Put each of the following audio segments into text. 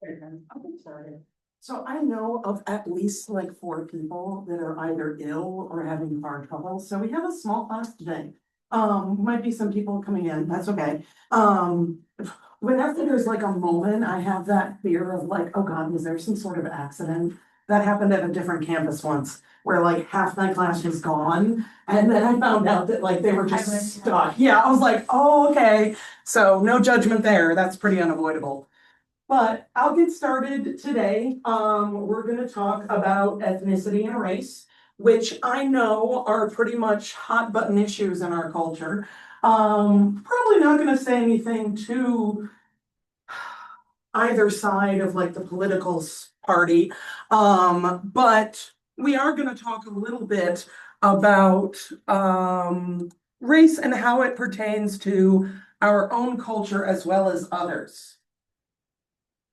Okay, then, I'll get started. So I know of at least like 4 people that are either ill or having car trouble, so we have a small class today. Might be some people coming in, that's okay. Whenever there's like a moment, I have that fear of like, oh God, was there some sort of accident? That happened at a different campus once, where like half my class was gone, and then I found out that like they were just stuck. Yeah, I was like, oh, okay. So no judgment there, that's pretty unavoidable. But I'll get started today. We're going to talk about ethnicity and race, which I know are pretty much hot button issues in our culture. Probably not going to say anything to either side of like the political party. But we are going to talk a little bit about race and how it pertains to our own culture as well as others.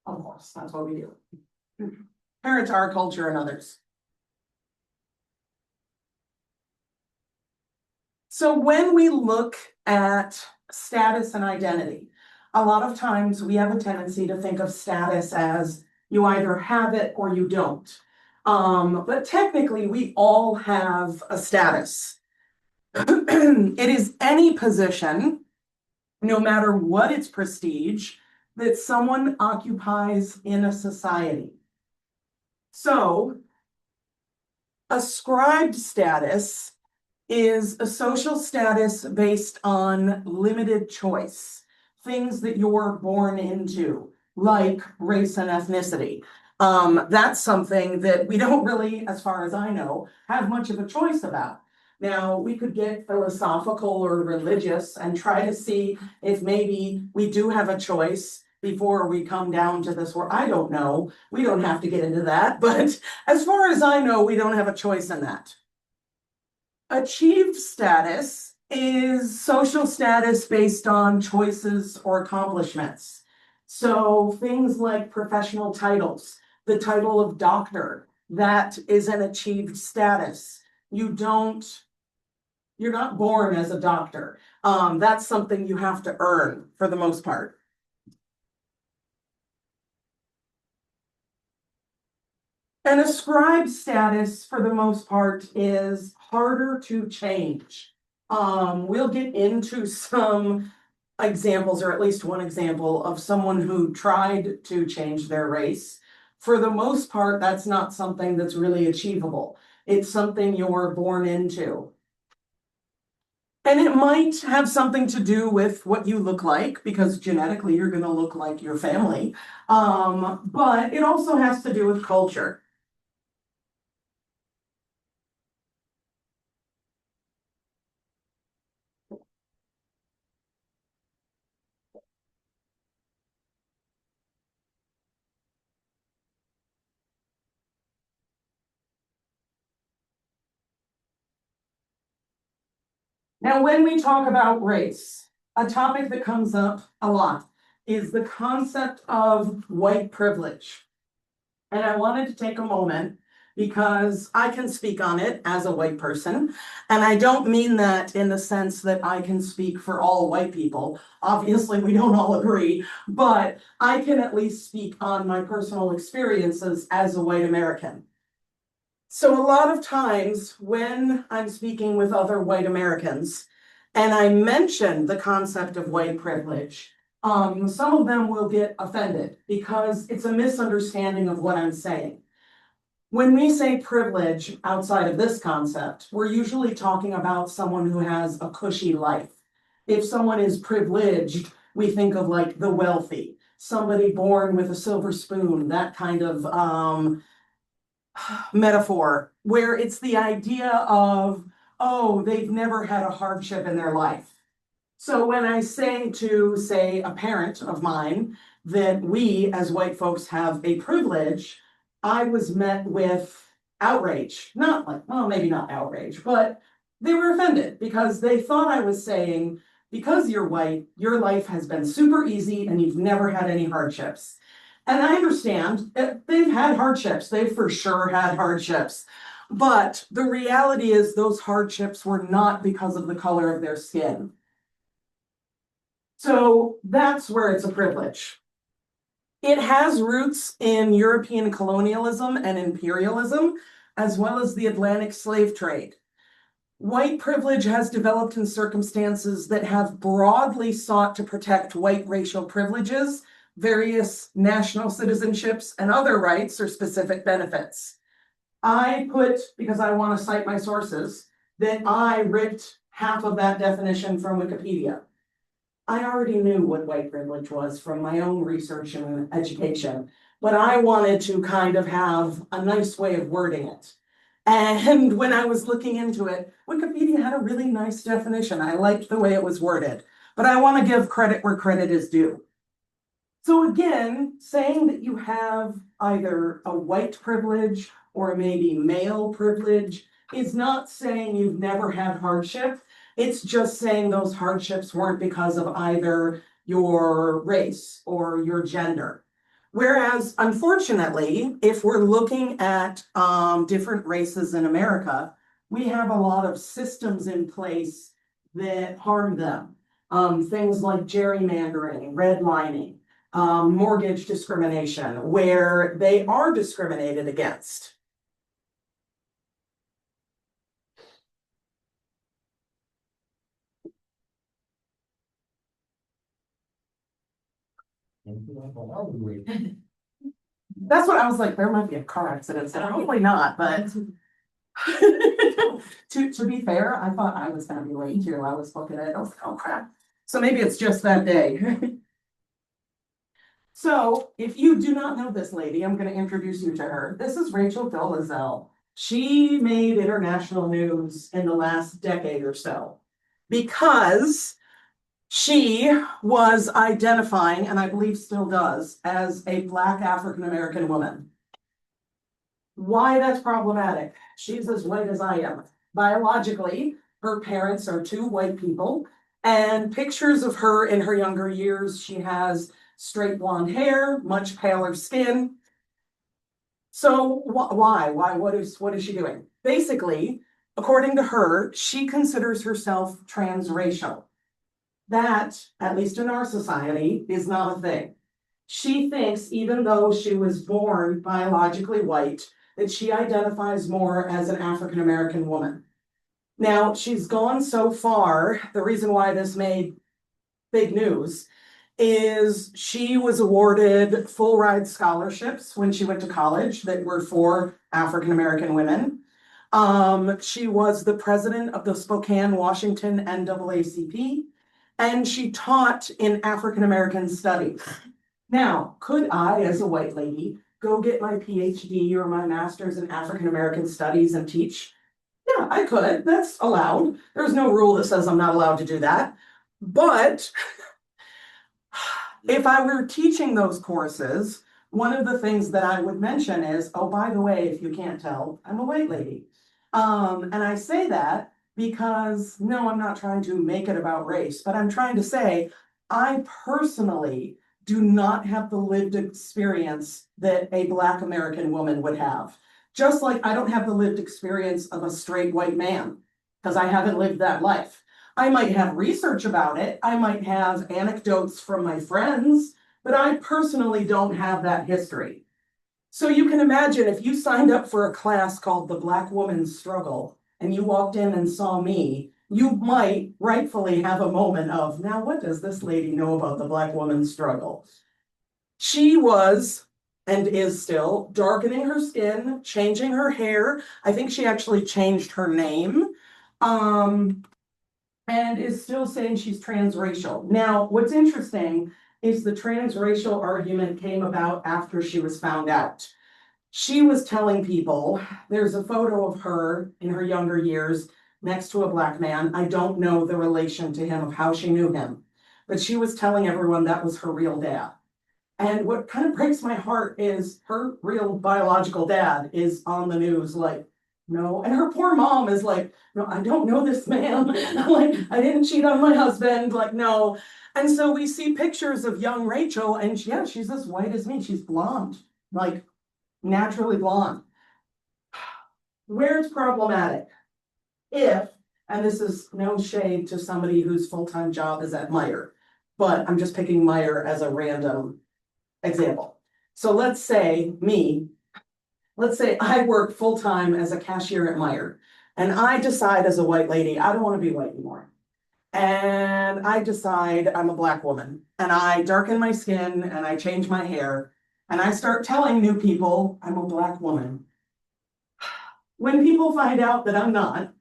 Of course, that's what we do. Parents, our culture, and others. So when we look at status and identity, a lot of times we have a tendency to think of status as you either have it or you don't. But technically, we all have a status. It is any position, no matter what its prestige, that someone occupies in a society. So, ascribed status is a social status based on limited choice, things that you're born into, like race and ethnicity. That's something that we don't really, as far as I know, have much of a choice about. Now, we could get philosophical or religious and try to see if maybe we do have a choice before we come down to this, where I don't know. We don't have to get into that, but as far as I know, we don't have a choice in that. Achieved status is social status based on choices or accomplishments. So things like professional titles, the title of doctor, that is an achieved status. You're not born as a doctor. That's something you have to earn for the most part. An ascribed status, for the most part, is harder to change. We'll get into some examples, or at least one example, of someone who tried to change their race. For the most part, that's not something that's really achievable. It's something you're born into. And it might have something to do with what you look like, because genetically you're going to look like your family. But it also has to do with culture. Now, when we talk about race, a topic that comes up a lot is the concept of white privilege. And I wanted to take a moment because I can speak on it as a white person. And I don't mean that in the sense that I can speak for all white people. Obviously, we don't all agree, but I can at least speak on my personal experiences as a white American. So a lot of times when I'm speaking with other white Americans and I mention the concept of white privilege, some of them will get offended because it's a misunderstanding of what I'm saying. When we say privilege outside of this concept, we're usually talking about someone who has a cushy life. If someone is privileged, we think of like the wealthy, somebody born with a silver spoon, that kind of metaphor, where it's the idea of, oh, they've never had a hardship in their life. So when I say to, say, a parent of mine that we as white folks have a privilege, I was met with outrage. Not like, well, maybe not outrage, but they were offended because they thought I was saying, because you're white, your life has been super easy and you've never had any hardships. And I understand they've had hardships. They for sure had hardships. But the reality is those hardships were not because of the color of their skin. So that's where it's a privilege. It has roots in European colonialism and imperialism, as well as the Atlantic slave trade. White privilege has developed in circumstances that have broadly sought to protect white racial privileges, various national citizenships, and other rights or specific benefits. I put, because I want to cite my sources, that I ripped half of that definition from Wikipedia. I already knew what white privilege was from my own research and education, but I wanted to kind of have a nice way of wording it. And when I was looking into it, Wikipedia had a really nice definition. I liked the way it was worded, but I want to give credit where credit is due. So again, saying that you have either a white privilege or maybe male privilege is not saying you've never had hardship. It's just saying those hardships weren't because of either your race or your gender. Whereas, unfortunately, if we're looking at different races in America, we have a lot of systems in place that harm them. Things like gerrymandering, redlining, mortgage discrimination, where they are discriminated against. That's what I was like, there might be a car accident, so hopefully not, but to be fair, I thought I was gonna be late too. I was looking at it, I was like, oh crap. So maybe it's just that day. So if you do not know this lady, I'm gonna introduce you to her. This is Rachel Dolezal. She made international news in the last decade or so because she was identifying, and I believe still does, as a Black African American woman. Why that's problematic? She's as white as I am. Biologically, her parents are two white people, and pictures of her in her younger years, she has straight blonde hair, much paler skin. So why? What is she doing? Basically, according to her, she considers herself transracial. That, at least in our society, is not a thing. She thinks, even though she was born biologically white, that she identifies more as an African American woman. Now, she's gone so far, the reason why this made big news is she was awarded full ride scholarships when she went to college that were for African American women. She was the president of the Spokane, Washington NAACP, and she taught in African American studies. Now, could I, as a white lady, go get my PhD or my master's in African American studies and teach? Yeah, I could. That's allowed. There's no rule that says I'm not allowed to do that. But if I were teaching those courses, one of the things that I would mention is, oh, by the way, if you can't tell, I'm a white lady. And I say that because, no, I'm not trying to make it about race, but I'm trying to say, I personally do not have the lived experience that a Black American woman would have. Just like I don't have the lived experience of a straight white man, because I haven't lived that life. I might have research about it, I might have anecdotes from my friends, but I personally don't have that history. So you can imagine if you signed up for a class called the Black Woman's Struggle and you walked in and saw me, you might rightfully have a moment of, now what does this lady know about the Black woman's struggle? She was and is still darkening her skin, changing her hair. I think she actually changed her name. And is still saying she's transracial. Now, what's interesting is the transracial argument came about after she was found out. She was telling people, there's a photo of her in her younger years next to a Black man. I don't know the relation to him of how she knew him, but she was telling everyone that was her real dad. And what kind of breaks my heart is her real biological dad is on the news like, no. And her poor mom is like, no, I don't know this man. Like, I didn't cheat on my husband. Like, no. And so we see pictures of young Rachel, and yeah, she's as white as me. She's blonde, like naturally blonde. Where it's problematic, if, and this is no shade to somebody whose full-time job is at Meijer, but I'm just picking Meijer as a random example. So let's say I work full-time as a cashier at Meijer, and I decide as a white lady, I don't want to be white anymore. And I decide I'm a Black woman, and I darken my skin and I change my hair, and I start telling new people I'm a Black woman. When people find out that I'm not,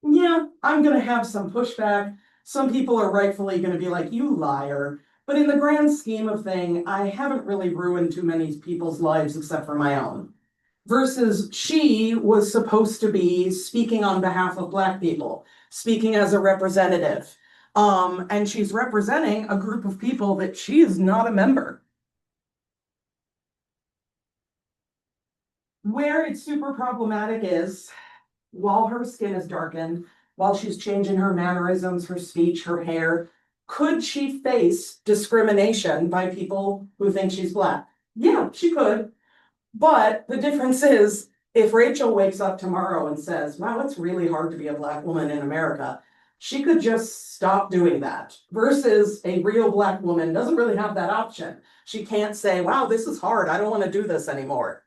yeah, I'm gonna have some pushback. Some people are rightfully gonna be like, you liar. But in the grand scheme of thing, I haven't really ruined too many people's lives except for my own. Versus she was supposed to be speaking on behalf of Black people, speaking as a representative. And she's representing a group of people that she is not a member. Where it's super problematic is while her skin is darkened, while she's changing her mannerisms, her speech, her hair, could she face discrimination by people who think she's Black? Yeah, she could. But the difference is, if Rachel wakes up tomorrow and says, wow, it's really hard to be a Black woman in America, she could just stop doing that. Versus a real Black woman doesn't really have that option. She can't say, wow, this is hard. I don't want to do this anymore.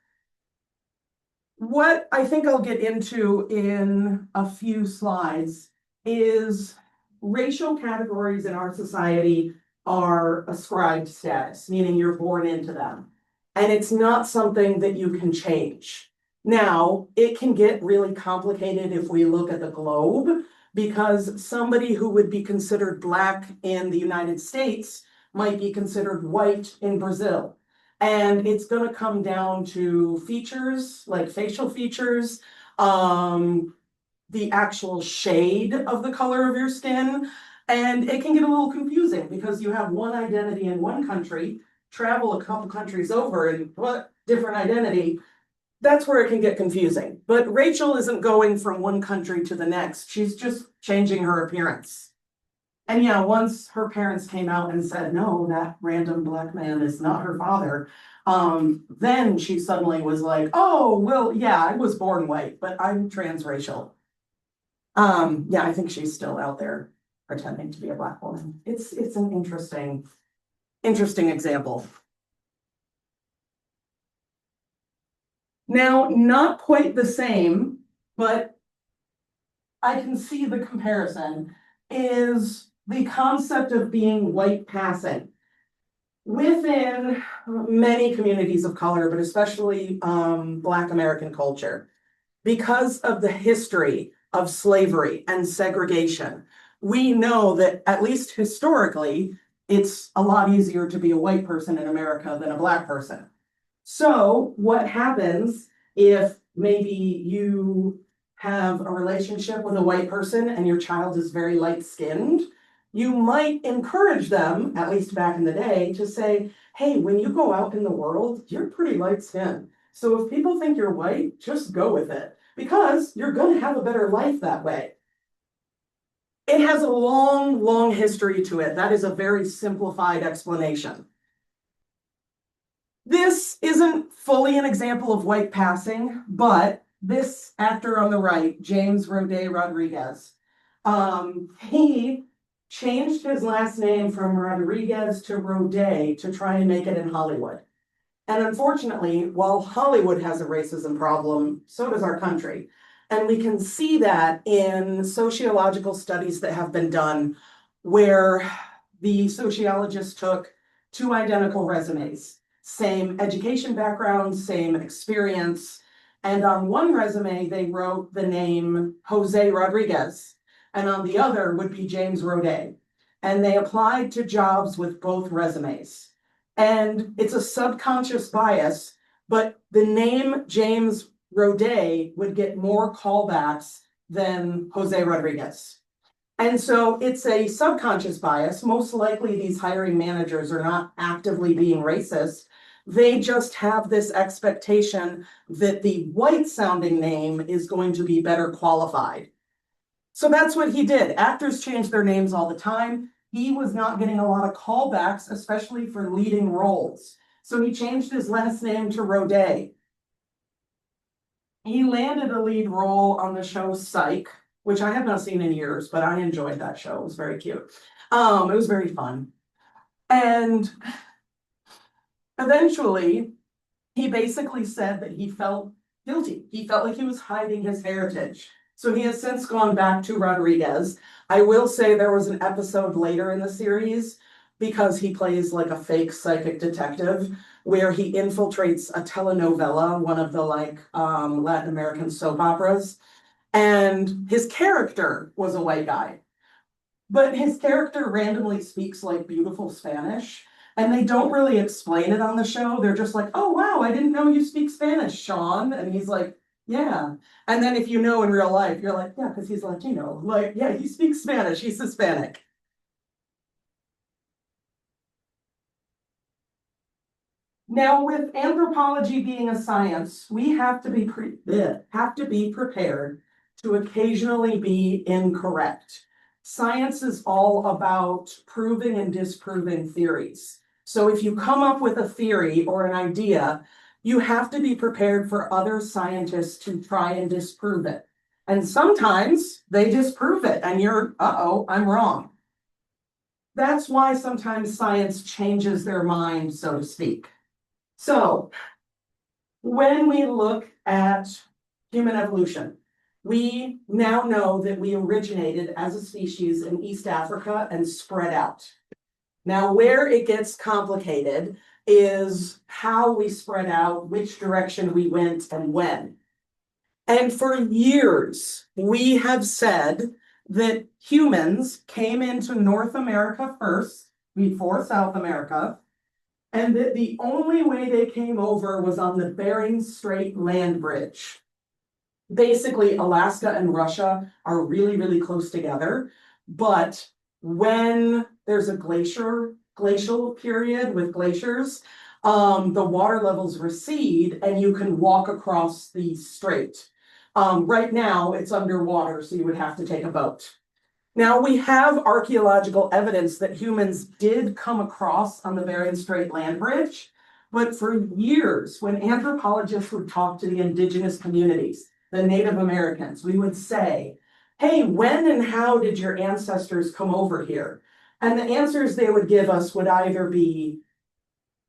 What I think I'll get into in a few slides is racial categories in our society are ascribed status, meaning you're born into them. And it's not something that you can change. Now, it can get really complicated if we look at the globe, because somebody who would be considered Black in the United States might be considered white in Brazil. And it's going to come down to features like facial features, the actual shade of the color of your skin. And it can get a little confusing because you have one identity in one country, travel a couple countries over, and what different identity. That's where it can get confusing. But Rachel isn't going from one country to the next. She's just changing her appearance. And yeah, once her parents came out and said, no, that random Black man is not her father, then she suddenly was like, oh, well, yeah, I was born white, but I'm transracial. Yeah, I think she's still out there pretending to be a Black woman. It's an interesting example. Now, not quite the same, but I can see the comparison, is the concept of being white passing. Within many communities of color, but especially Black American culture, because of the history of slavery and segregation, we know that at least historically, it's a lot easier to be a white person in America than a Black person. So what happens if maybe you have a relationship with a white person and your child is very light-skinned? You might encourage them, at least back in the day, to say, hey, when you go out in the world, you're pretty light-skinned. So if people think you're white, just go with it, because you're going to have a better life that way. It has a long, long history to it. That is a very simplified explanation. This isn't fully an example of white passing, but this actor on the right, James Roday Rodriguez, he changed his last name from Rodriguez to Roday to try and make it in Hollywood. And unfortunately, while Hollywood has a racism problem, so does our country. And we can see that in sociological studies that have been done, where the sociologists took two identical resumes, same education background, same experience. And on one resume, they wrote the name Jose Rodriguez, and on the other would be James Roday. And they applied to jobs with both resumes. And it's a subconscious bias, but the name James Roday would get more callbacks than Jose Rodriguez. And so it's a subconscious bias. Most likely these hiring managers are not actively being racist. They just have this expectation that the white sounding name is going to be better qualified. So that's what he did. Actors change their names all the time. He was not getting a lot of callbacks, especially for leading roles. So he changed his last name to Roday. He landed a lead role on the show Psych, which I have not seen in years, but I enjoyed that show. It was very cute. It was very fun. And eventually, he basically said that he felt guilty. He felt like he was hiding his heritage. So he has since gone back to Rodriguez. I will say there was an episode later in the series, because he plays like a fake psychic detective, where he infiltrates a telenovela, one of the Latin American soap operas, and his character was a white guy. But his character randomly speaks like beautiful Spanish, and they don't really explain it on the show. They're just like, oh, wow, I didn't know you speak Spanish, Sean. And he's like, yeah. And then if you know in real life, you're like, yeah, because he's Latino. Like, yeah, he speaks Spanish. He's Hispanic. Now, with anthropology being a science, we have to be prepared to occasionally be incorrect. Science is all about proving and disproving theories. So if you come up with a theory or an idea, you have to be prepared for other scientists to try and disprove it. And sometimes they disprove it, and you're, uh-oh, I'm wrong. That's why sometimes science changes their mind, so to speak. So when we look at human evolution, we now know that we originated as a species in East Africa and spread out. Now, where it gets complicated is how we spread out, which direction we went, and when. And for years, we have said that humans came into North America first, before South America, and that the only way they came over was on the Bering Strait land bridge. Basically, Alaska and Russia are really, really close together, but when there's a glacial period with glaciers, the water levels recede and you can walk across the strait. Right now, it's underwater, so you would have to take a boat. Now, we have archaeological evidence that humans did come across on the Bering Strait land bridge, but for years, when anthropologists would talk to the indigenous communities, the Native Americans, we would say, hey, when and how did your ancestors come over here? And the answers they would give us would either be,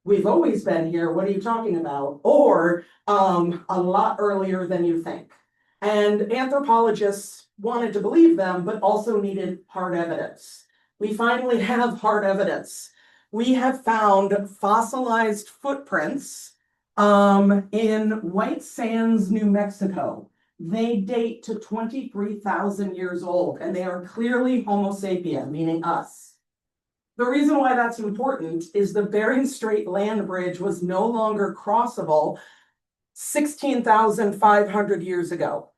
we've always been here, what are you talking about? Or a lot earlier than you think. And anthropologists wanted to believe them, but also needed hard evidence. We finally have hard evidence. We have found fossilized footprints in White Sands, New Mexico. They date to 23,000 years old, and they are clearly Homo sapien, meaning us. The reason why that's important is the Bering Strait land bridge was no longer crossable 16,500 years ago.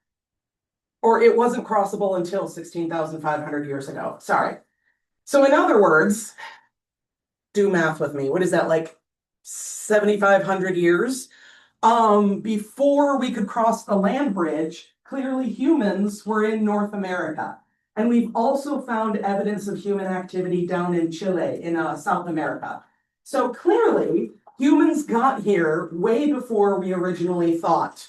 Or it wasn't crossable until 16,500 years ago. Sorry. So in other words, do math with me. What is that, like 7,500 years? Before we could cross the land bridge, clearly humans were in North America. And we've also found evidence of human activity down in Chile, in South America. So clearly, humans got here way before we originally thought.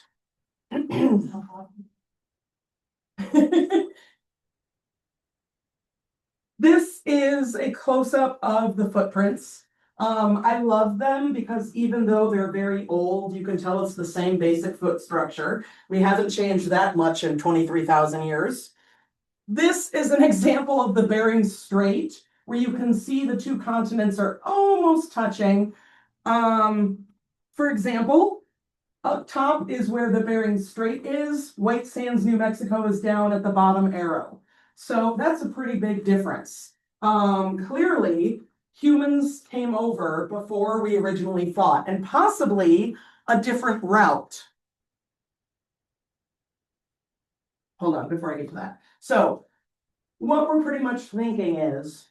This is a close-up of the footprints. I love them because even though they're very old, you can tell it's the same basic foot structure. We haven't changed that much in 23,000 years. This is an example of the Bering Strait, where you can see the two continents are almost touching. For example, up top is where the Bering Strait is. White Sands, New Mexico is down at the bottom arrow. So that's a pretty big difference. Clearly, humans came over before we originally thought, and possibly a different route. Hold on, before I get to that. So what we're pretty much thinking is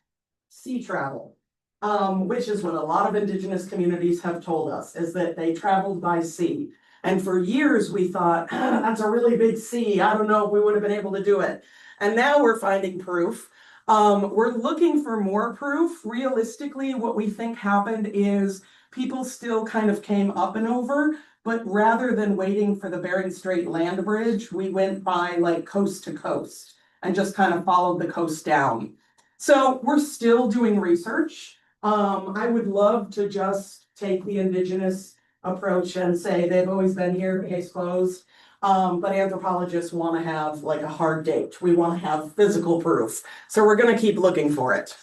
sea travel, which is what a lot of indigenous communities have told us, is that they traveled by sea. And for years we thought, that's a really big sea. I don't know if we would have been able to do it. And now we're finding proof. We're looking for more proof. Realistically, what we think happened is people still kind of came up and over, but rather than waiting for the Bering Strait land bridge, we went by like coast to coast and just kind of followed the coast down. So we're still doing research. I would love to just take the indigenous approach and say they've always been here, case closed. But anthropologists want to have like a hard date. We want to have physical proof. So we're going to keep looking for it.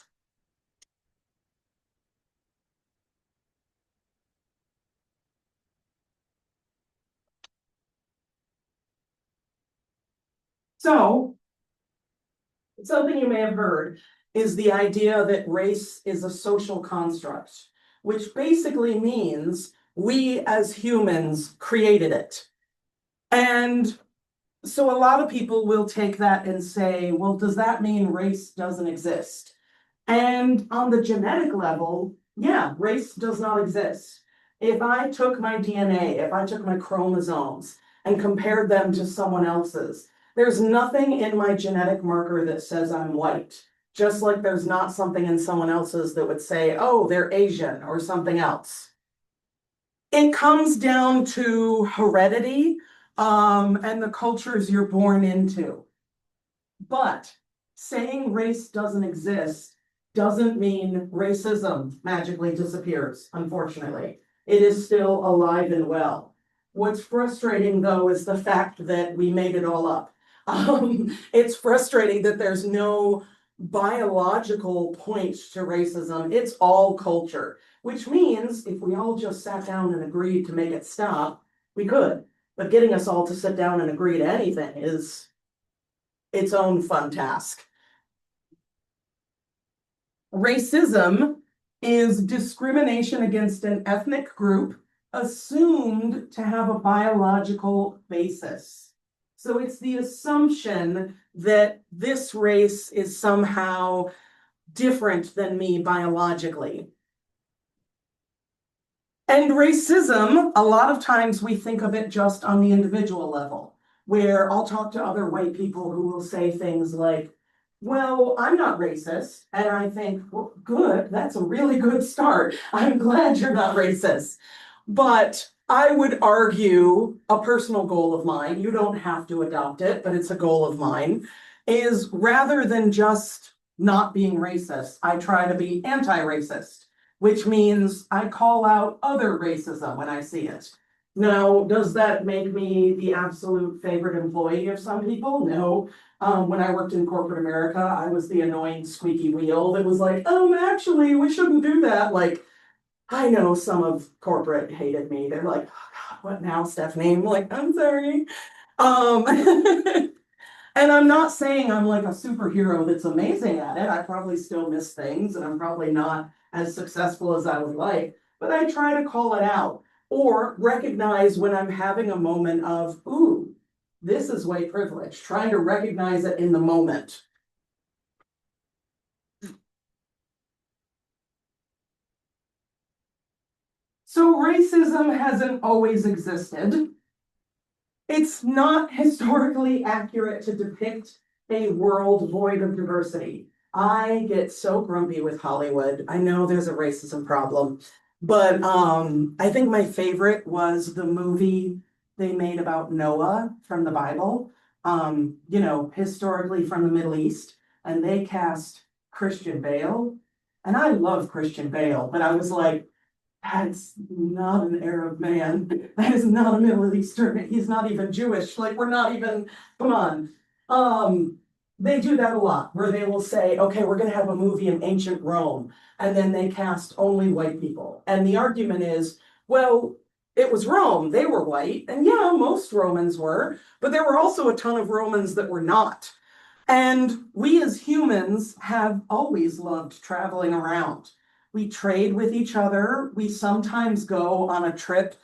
So something you may have heard is the idea that race is a social construct, which basically means we as humans created it. And so a lot of people will take that and say, well, does that mean race doesn't exist? And on the genetic level, yeah, race does not exist. If I took my DNA, if I took my chromosomes and compared them to someone else's, there's nothing in my genetic marker that says I'm white. Just like there's not something in someone else's that would say, oh, they're Asian or something else. It comes down to heredity, and the cultures you're born into. But saying race doesn't exist doesn't mean racism magically disappears, unfortunately. It is still alive and well. What's frustrating, though, is the fact that we made it all up. It's frustrating that there's no biological point to racism. It's all culture, which means if we all just sat down and agreed to make it stop, we could. But getting us all to sit down and agree to anything is its own fun task. Racism is discrimination against an ethnic group assumed to have a biological basis. So it's the assumption that this race is somehow different than me biologically. And racism, a lot of times we think of it just on the individual level, where I'll talk to other white people who will say things like, well, I'm not racist. And I think, well, good, that's a really good start. I'm glad you're not racist. But I would argue a personal goal of mine, you don't have to adopt it, but it's a goal of mine, is rather than just not being racist, I try to be anti-racist, which means I call out other racism when I see it. Now, does that make me the absolute favorite employee of some people? No. When I worked in corporate America, I was the annoying squeaky wheel that was like, actually, we shouldn't do that. Like, I know some of corporate hated me. They're like, oh God, what now, Stephanie? I'm like, I'm sorry. Um, and I'm not saying I'm like a superhero that's amazing at it. I probably still miss things and I'm probably not as successful as I would like, but I try to call it out or recognize when I'm having a moment of, ooh, this is white privilege, trying to recognize it in the moment. So racism hasn't always existed. It's not historically accurate to depict a world void of diversity. I get so grumpy with Hollywood. I know there's a racism problem, but I think my favorite was the movie they made about Noah from the Bible, historically from the Middle East, and they cast Christian Bale. And I love Christian Bale, but I was like, that's not an Arab man. That is not a Middle Eastern. He's not even Jewish. Like, we're not even, come on. They do that a lot where they will say, okay, we're going to have a movie in ancient Rome. And then they cast only white people. And the argument is, well, it was Rome. They were white. And yeah, most Romans were. But there were also a ton of Romans that were not. And we as humans have always loved traveling around. We trade with each other. We sometimes go on a trip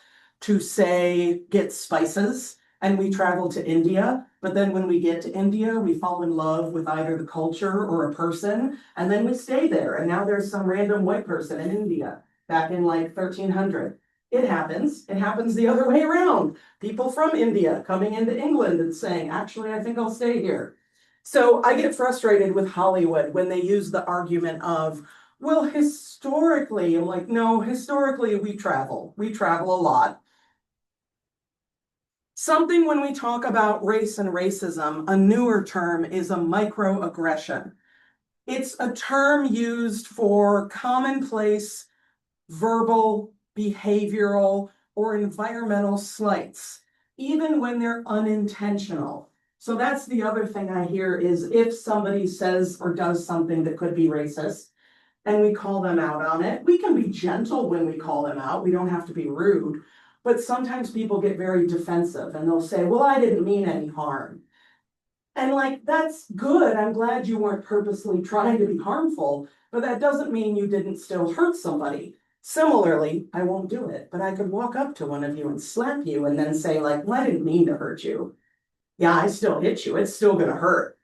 to, say, get spices, and we travel to India. But then when we get to India, we fall in love with either the culture or a person, and then we stay there. And now there's some random white person in India back in like 1300. It happens. It happens the other way around. People from India coming into England and saying, actually, I think I'll stay here. So I get frustrated with Hollywood when they use the argument of, well, historically, I'm like, no, historically we travel a lot. Something when we talk about race and racism, a newer term is a microaggression. It's a term used for commonplace verbal behavioral, or environmental slights, even when they're unintentional. So that's the other thing I hear is if somebody says or does something that could be racist, and we call them out on it. We can be gentle when we call them out. We don't have to be rude. But sometimes people get very defensive and they'll say, well, I didn't mean any harm. And like, that's good. I'm glad you weren't purposely trying to be harmful, but that doesn't mean you didn't still hurt somebody. Similarly, I won't do it, but I could walk up to one of you and slap you and then say, like, well, I didn't mean to hurt you. Yeah, I still hit you. It's still going to hurt.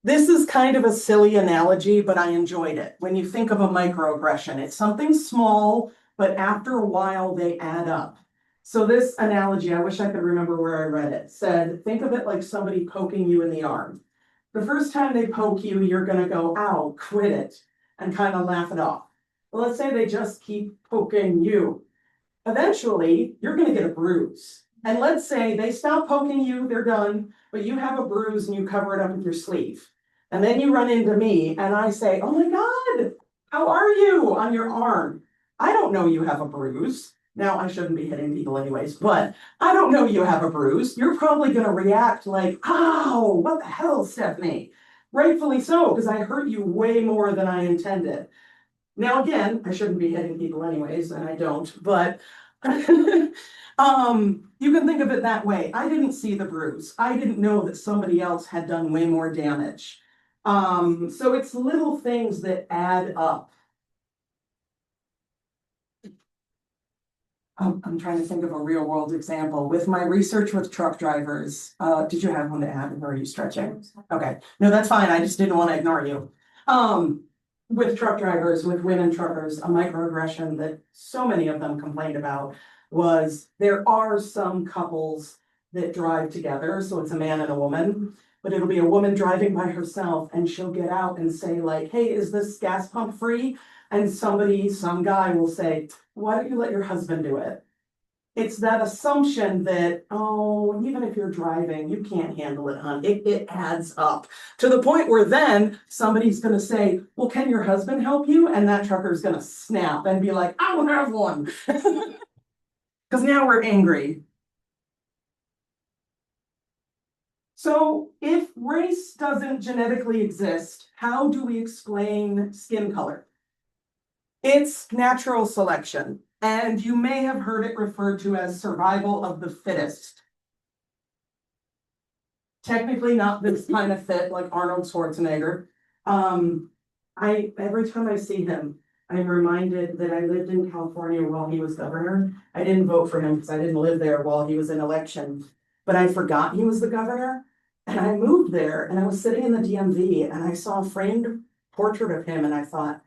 This is kind of a silly analogy, but I enjoyed it. When you think of a microaggression, it's something small, but after a while they add up. So this analogy, I wish I could remember where I read it, said, think of it like somebody poking you in the arm. The first time they poke you, you're gonna go, ow, quit it, and kind of laugh it off. Well, let's say they just keep poking you. Eventually, you're gonna get a bruise. And let's say they stop poking you, they're done, but you have a bruise and you cover it up with your sleeve. And then you run into me and I say, oh my God, how are you on your arm? I don't know you have a bruise. Now, I shouldn't be hitting people anyways, but I don't know you have a bruise. You're probably going to react like, ow, what the hell, Stephanie? Rightfully so, because I hurt you way more than I intended. Now, again, I shouldn't be hitting people anyways, and I don't, but you can think of it that way. I didn't see the bruise. I didn't know that somebody else had done way more damage. So it's little things that add up. I'm trying to think of a real world example. With my research with truck drivers, did you have one to add or are you stretching? Okay, no, that's fine. I just didn't want to ignore you. With truck drivers, with women truckers, a microaggression that so many of them complained about was there are some couples that drive together. So it's a man and a woman, but it'll be a woman driving by herself and she'll get out and say like, hey, is this gas pump free? And some guy will say, why don't you let your husband do it? It's that assumption that, oh, even if you're driving, you can't handle it, hon. It adds up to the point where then somebody's going to say, well, can your husband help you? And that trucker's going to snap and be like, I don't have one. Because now we're angry. So if race doesn't genetically exist, how do we explain skin color? It's natural selection, and you may have heard it referred to as survival of the fittest. Technically not this kind of fit like Arnold Schwarzenegger. Every time I see him, I'm reminded that I lived in California while he was governor. I didn't vote for him because I didn't live there while he was in election, but I forgot he was the governor. And I moved there and I was sitting in the DMV and I saw a framed portrait of him and I thought,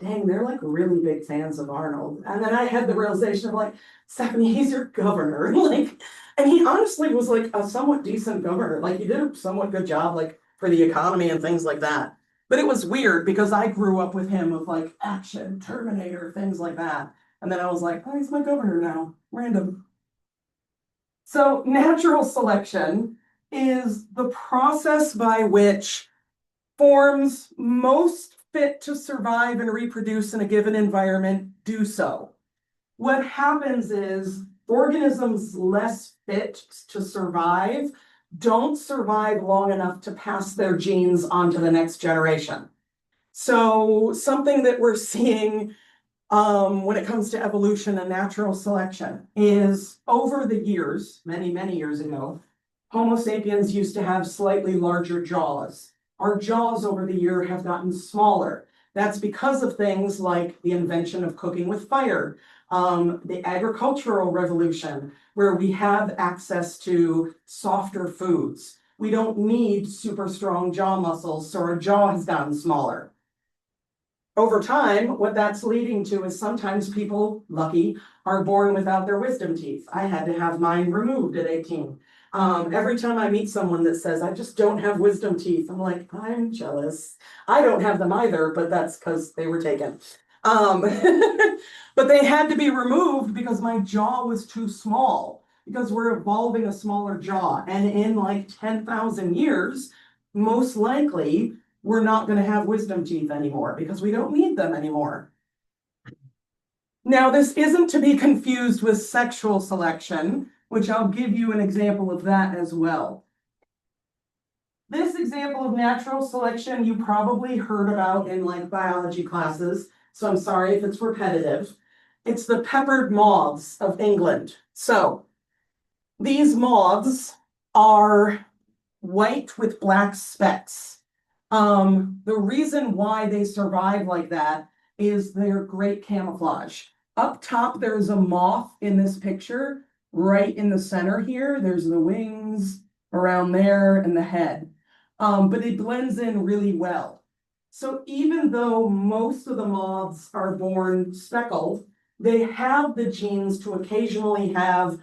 dang, they're like really big fans of Arnold. And then I had the realization of like, Stephanie, he's your governor. Like, and he honestly was like a somewhat decent governor. Like he did a somewhat good job, like for the economy and things like that. But it was weird because I grew up with him of like action, Terminator, things like that. And then I was like, oh, he's my governor now. Random. So natural selection is the process by which forms most fit to survive and reproduce in a given environment do so. What happens is organisms less fit to survive don't survive long enough to pass their genes on to the next generation. So something that we're seeing when it comes to evolution and natural selection is over the years, many, many years ago, Homo sapiens used to have slightly larger jaws. Our jaws over the year have gotten smaller. That's because of things like the invention of cooking with fire, the agricultural revolution, where we have access to softer foods. We don't need super strong jaw muscles, so our jaw has gotten smaller. Over time, what that's leading to is sometimes people, lucky, are born without their wisdom teeth. I had to have mine removed at 18. Every time I meet someone that says, I just don't have wisdom teeth, I'm like, I'm jealous. I don't have them either, but that's because they were taken. But they had to be removed because my jaw was too small, because we're evolving a smaller jaw. And in like 10,000 years, most likely, we're not going to have wisdom teeth anymore because we don't need them anymore. Now, this isn't to be confused with sexual selection, which I'll give you an example of that as well. This example of natural selection you probably heard about in like biology classes, so I'm sorry if it's repetitive. It's the peppered moths of England. So these moths are white with black specks. The reason why they survive like that is their great camouflage. Up top, there's a moth in this picture. Right in the center here, there's the wings around there and the head. But it blends in really well. So even though most of the moths are born speckled, they have the genes to occasionally have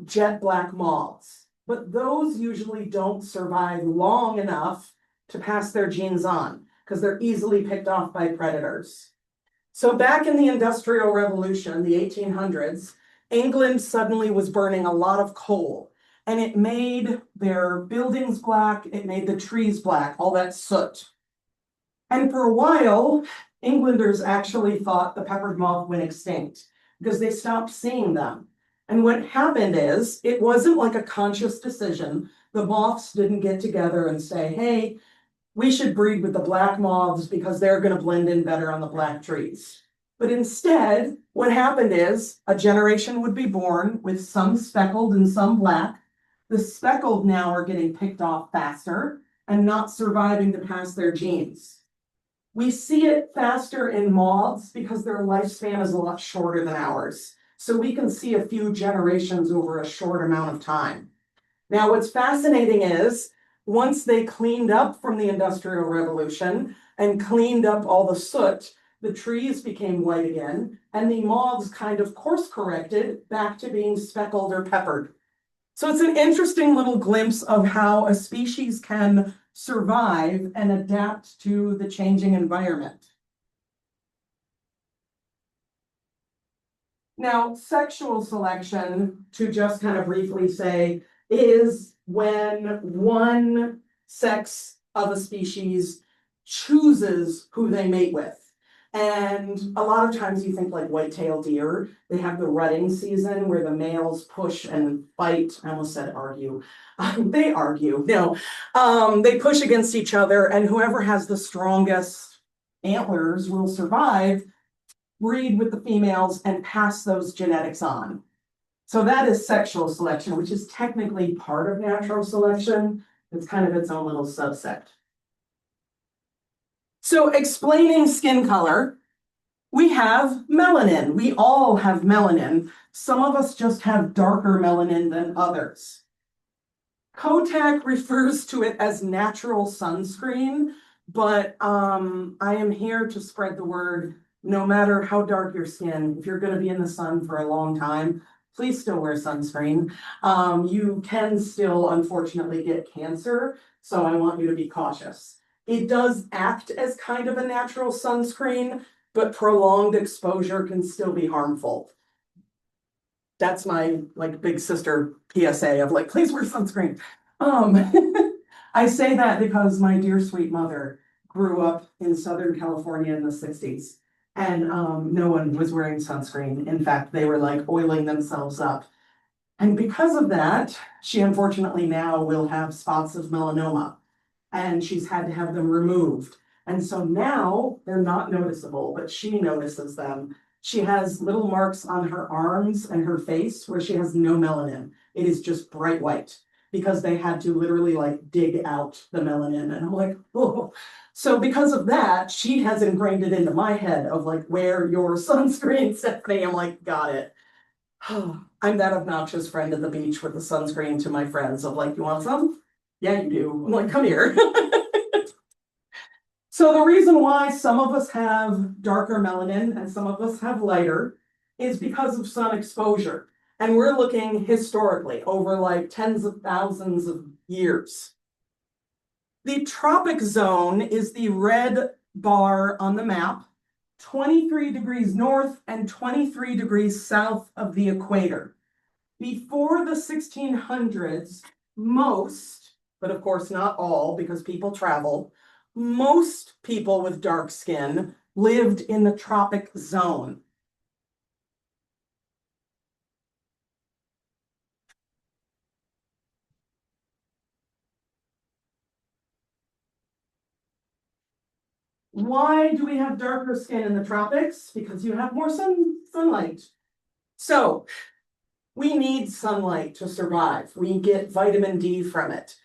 jet black moths, but those usually don't survive long enough to pass their genes on because they're easily picked off by predators. So back in the Industrial Revolution, the 1800s, England suddenly was burning a lot of coal, and it made their buildings black, it made the trees black, all that soot. And for a while, Englanders actually thought the peppered moth went extinct because they stopped seeing them. And what happened is, it wasn't like a conscious decision. The moths didn't get together and say, hey, we should breed with the black moths because they're going to blend in better on the black trees. But instead, what happened is a generation would be born with some speckled and some black. The speckled now are getting picked off faster and not surviving to pass their genes. We see it faster in moths because their lifespan is a lot shorter than ours. So we can see a few generations over a short amount of time. Now, what's fascinating is once they cleaned up from the Industrial Revolution and cleaned up all the soot, the trees became white again, and the moths kind of course corrected back to being speckled or peppered. So it's an interesting little glimpse of how a species can survive and adapt to the changing environment. Now, sexual selection, to just kind of briefly say, is when one sex of a species chooses who they mate with. And a lot of times you think like white-tailed deer, they have the rutting season where the males push and fight. I almost said argue. They argue. No, they push against each other, and whoever has the strongest antlers will survive, breed with the females, and pass those genetics on. So that is sexual selection, which is technically part of natural selection. It's kind of its own little subset. So explaining skin color, we have melanin. We all have melanin. Some of us just have darker melanin than others. Kotak refers to it as natural sunscreen, but I am here to spread the word. No matter how dark your skin, if you're going to be in the sun for a long time, please still wear sunscreen. You can still, unfortunately, get cancer, so I want you to be cautious. It does act as kind of a natural sunscreen, but prolonged exposure can still be harmful. That's my like big sister PSA of like, please wear sunscreen. I say that because my dear sweet mother grew up in Southern California in the 60s, and no one was wearing sunscreen. In fact, they were like oiling themselves up. And because of that, she unfortunately now will have spots of melanoma, and she's had to have them removed. And so now they're not noticeable, but she notices them. She has little marks on her arms and her face where she has no melanin. It is just bright white because they had to literally like dig out the melanin. And I'm like, oh. So because of that, she has ingrained it into my head of like, wear your sunscreen, Stephanie. I'm like, got it. I'm that obnoxious friend at the beach with the sunscreen to my friends of like, you want some? Yeah, you do. I'm like, come here. So the reason why some of us have darker melanin and some of us have lighter is because of sun exposure. And we're looking historically over like tens of thousands of years. The tropic zone is the red bar on the map, 23 degrees north and 23 degrees south of the equator. Before the 1600s, most, but of course not all because people travel, most people with dark skin lived in the tropic zone. Why do we have darker skin in the tropics? Because you have more sunlight. So we need sunlight to survive. We get vitamin D from it.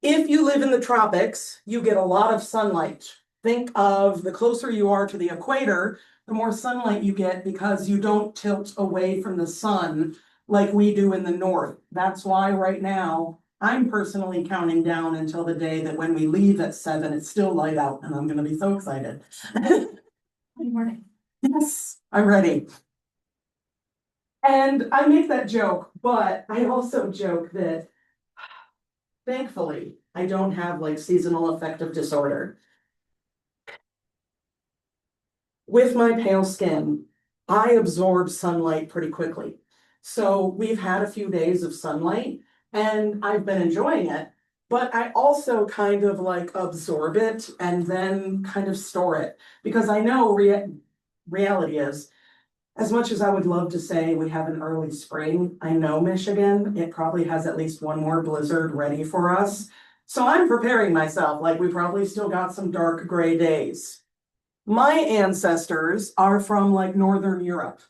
If you live in the tropics, you get a lot of sunlight. Think of the closer you are to the equator, the more sunlight you get because you don't tilt away from the sun like we do in the north. That's why right now I'm personally counting down until the day that when we leave at 7, it's still light out, and I'm going to be so excited. Good morning. Yes, I'm ready. And I make that joke, but I also joke that thankfully I don't have like seasonal affective disorder. With my pale skin, I absorb sunlight pretty quickly. So we've had a few days of sunlight and I've been enjoying it, but I also kind of like absorb it and then kind of store it because I know reality is, as much as I would love to say we have an early spring, I know Michigan, it probably has at least one more blizzard ready for us. So I'm preparing myself, like we probably still got some dark gray days. My ancestors are from like Northern Europe.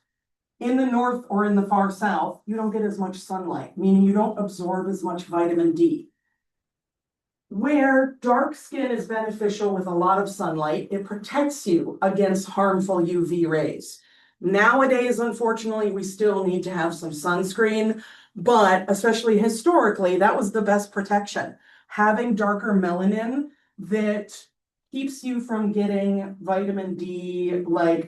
In the north or in the far south, you don't get as much sunlight, meaning you don't absorb as much vitamin D. Where dark skin is beneficial with a lot of sunlight, it protects you against harmful UV rays. Nowadays, unfortunately, we still need to have some sunscreen, but especially historically, that was the best protection. Having darker melanin that keeps you from getting vitamin D, like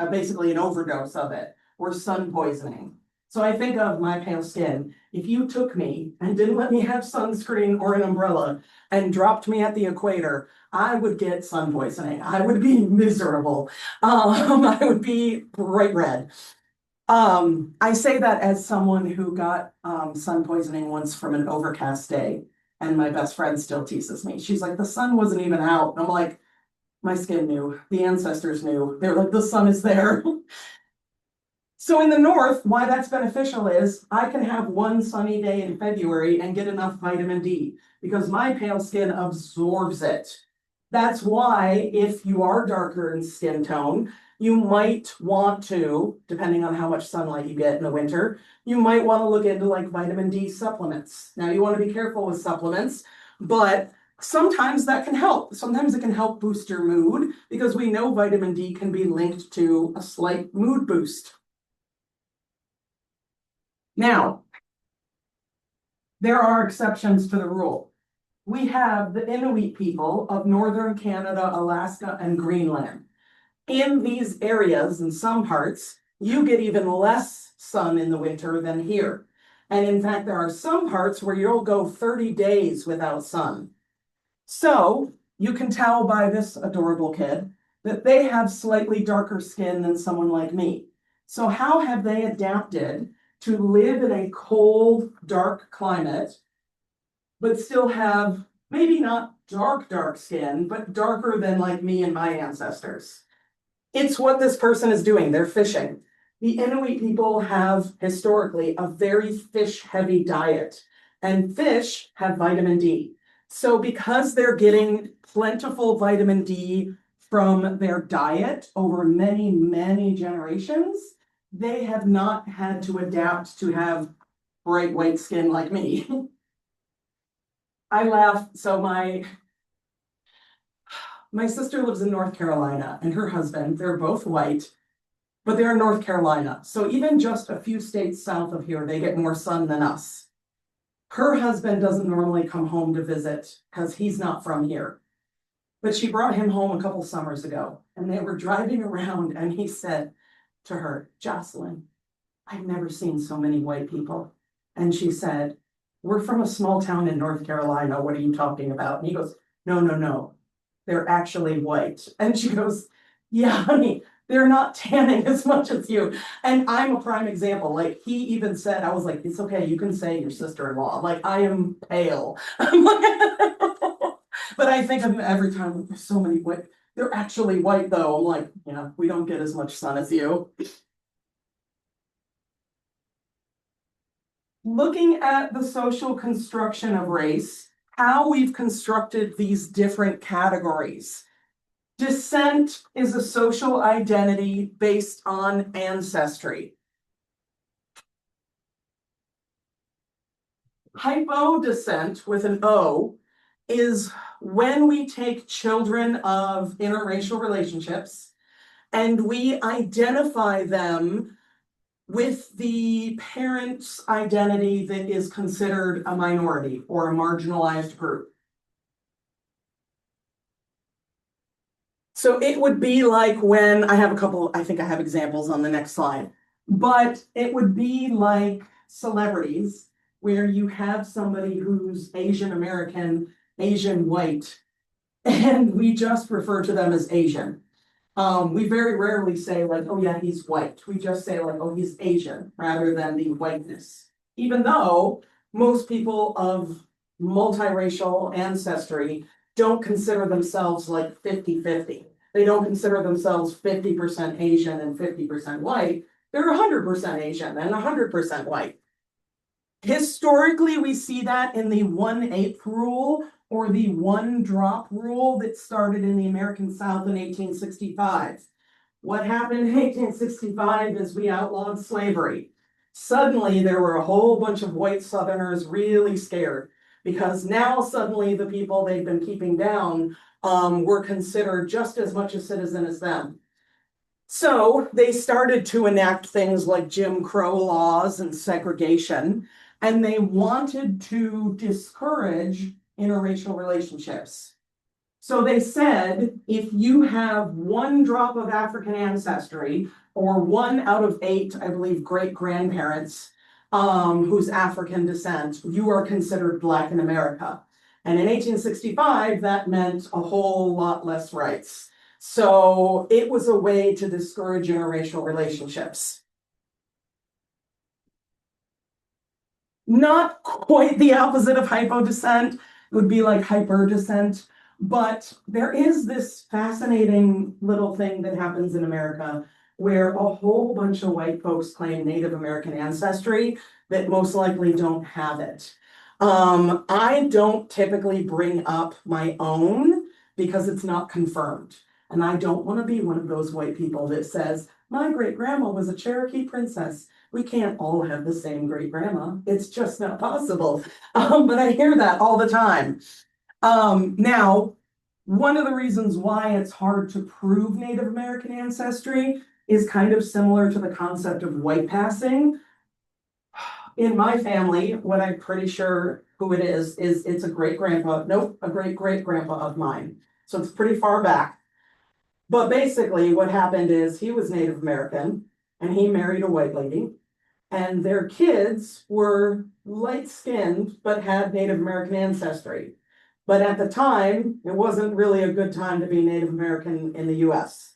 basically an overdose of it, or sun poisoning. So I think of my pale skin. If you took me and didn't let me have sunscreen or an umbrella and dropped me at the equator, I would get sun poisoning. I would be miserable. I would be bright red. I say that as someone who got sun poisoning once from an overcast day, and my best friend still teases me. She's like, the sun wasn't even out. And I'm like, my skin knew, the ancestors knew. They're like, the sun is there. So in the north, why that's beneficial is I can have one sunny day in February and get enough vitamin D because my pale skin absorbs it. That's why if you are darker in skin tone, you might want to, depending on how much sunlight you get in the winter, you might want to look into like vitamin D supplements. Now you want to be careful with supplements, but sometimes that can help. Sometimes it can help boost your mood because we know vitamin D can be linked to a slight mood boost. Now, there are exceptions to the rule. We have the Inuit people of northern Canada, Alaska, and Greenland. In these areas, in some parts, you get even less sun in the winter than here. And in fact, there are some parts where you'll go 30 days without sun. So you can tell by this adorable kid that they have slightly darker skin than someone like me. So how have they adapted to live in a cold, dark climate, but still have maybe not dark skin, but darker than like me and my ancestors? It's what this person is doing. They're fishing. The Inuit people have historically a very fish-heavy diet, and fish have vitamin D. So because they're getting plentiful vitamin D from their diet over many, many generations, they have not had to adapt to have bright white skin like me. I laugh. So my sister lives in North Carolina and her husband, they're both white, but they're in North Carolina. So even just a few states south of here, they get more sun than us. Her husband doesn't normally come home to visit because he's not from here. But she brought him home a couple summers ago and they were driving around and he said to her, Jocelyn, I've never seen so many white people. And she said, we're from a small town in North Carolina. What are you talking about? And he goes, no. They're actually white. And she goes, yeah, honey, they're not tanning as much as you. And I'm a prime example. Like he even said, I was like, it's okay. You can say your sister-in-law. Like I am pale. I'm like, but I think of every time there's so many white. They're actually white though. I'm like, yeah, we don't get as much sun as you. Looking at the social construction of race, how we've constructed these different categories. Descent is a social identity based on ancestry. Hypodescent with an O is when we take children of interracial relationships and we identify them with the parent's identity that is considered a minority or a marginalized group. So it would be like when I have a couple, I think I have examples on the next slide, but it would be like celebrities where you have somebody who's Asian American, Asian white, and we just refer to them as Asian. We very rarely say like, oh yeah, he's white. We just say like, oh, he's Asian rather than the whiteness. Even though most people of multiracial ancestry don't consider themselves like 50-50. They don't consider themselves 50% Asian and 50% white. They're 100% Asian and 100% white. Historically, we see that in the 1/8 rule or the one drop rule that started in the American South in 1865. What happened in 1865 is we outlawed slavery. Suddenly, there were a whole bunch of white Southerners really scared because now suddenly the people they've been keeping down were considered just as much a citizen as them. So they started to enact things like Jim Crow laws and segregation, and they wanted to discourage interracial relationships. So they said, if you have one drop of African ancestry, or 1 out of 8, I believe, great-grandparents whose African descent, you are considered Black in America. And in 1865, that meant a whole lot less rights. So it was a way to discourage interracial relationships. Not quite the opposite of hypodescent. It would be like hyperdescent. But there is this fascinating little thing that happens in America where a whole bunch of white folks claim Native American ancestry that most likely don't have it. I don't typically bring up my own because it's not confirmed. And I don't want to be one of those white people that says, my great grandma was a Cherokee princess. We can't all have the same great grandma. It's just not possible. But I hear that all the time. Now, one of the reasons why it's hard to prove Native American ancestry is kind of similar to the concept of white passing. In my family, what I'm pretty sure who it is it's a great grandpa, nope, a great great grandpa of mine. So it's pretty far back. But basically what happened is he was Native American and he married a white lady. And their kids were light-skinned, but had Native American ancestry. But at the time, it wasn't really a good time to be Native American in the US.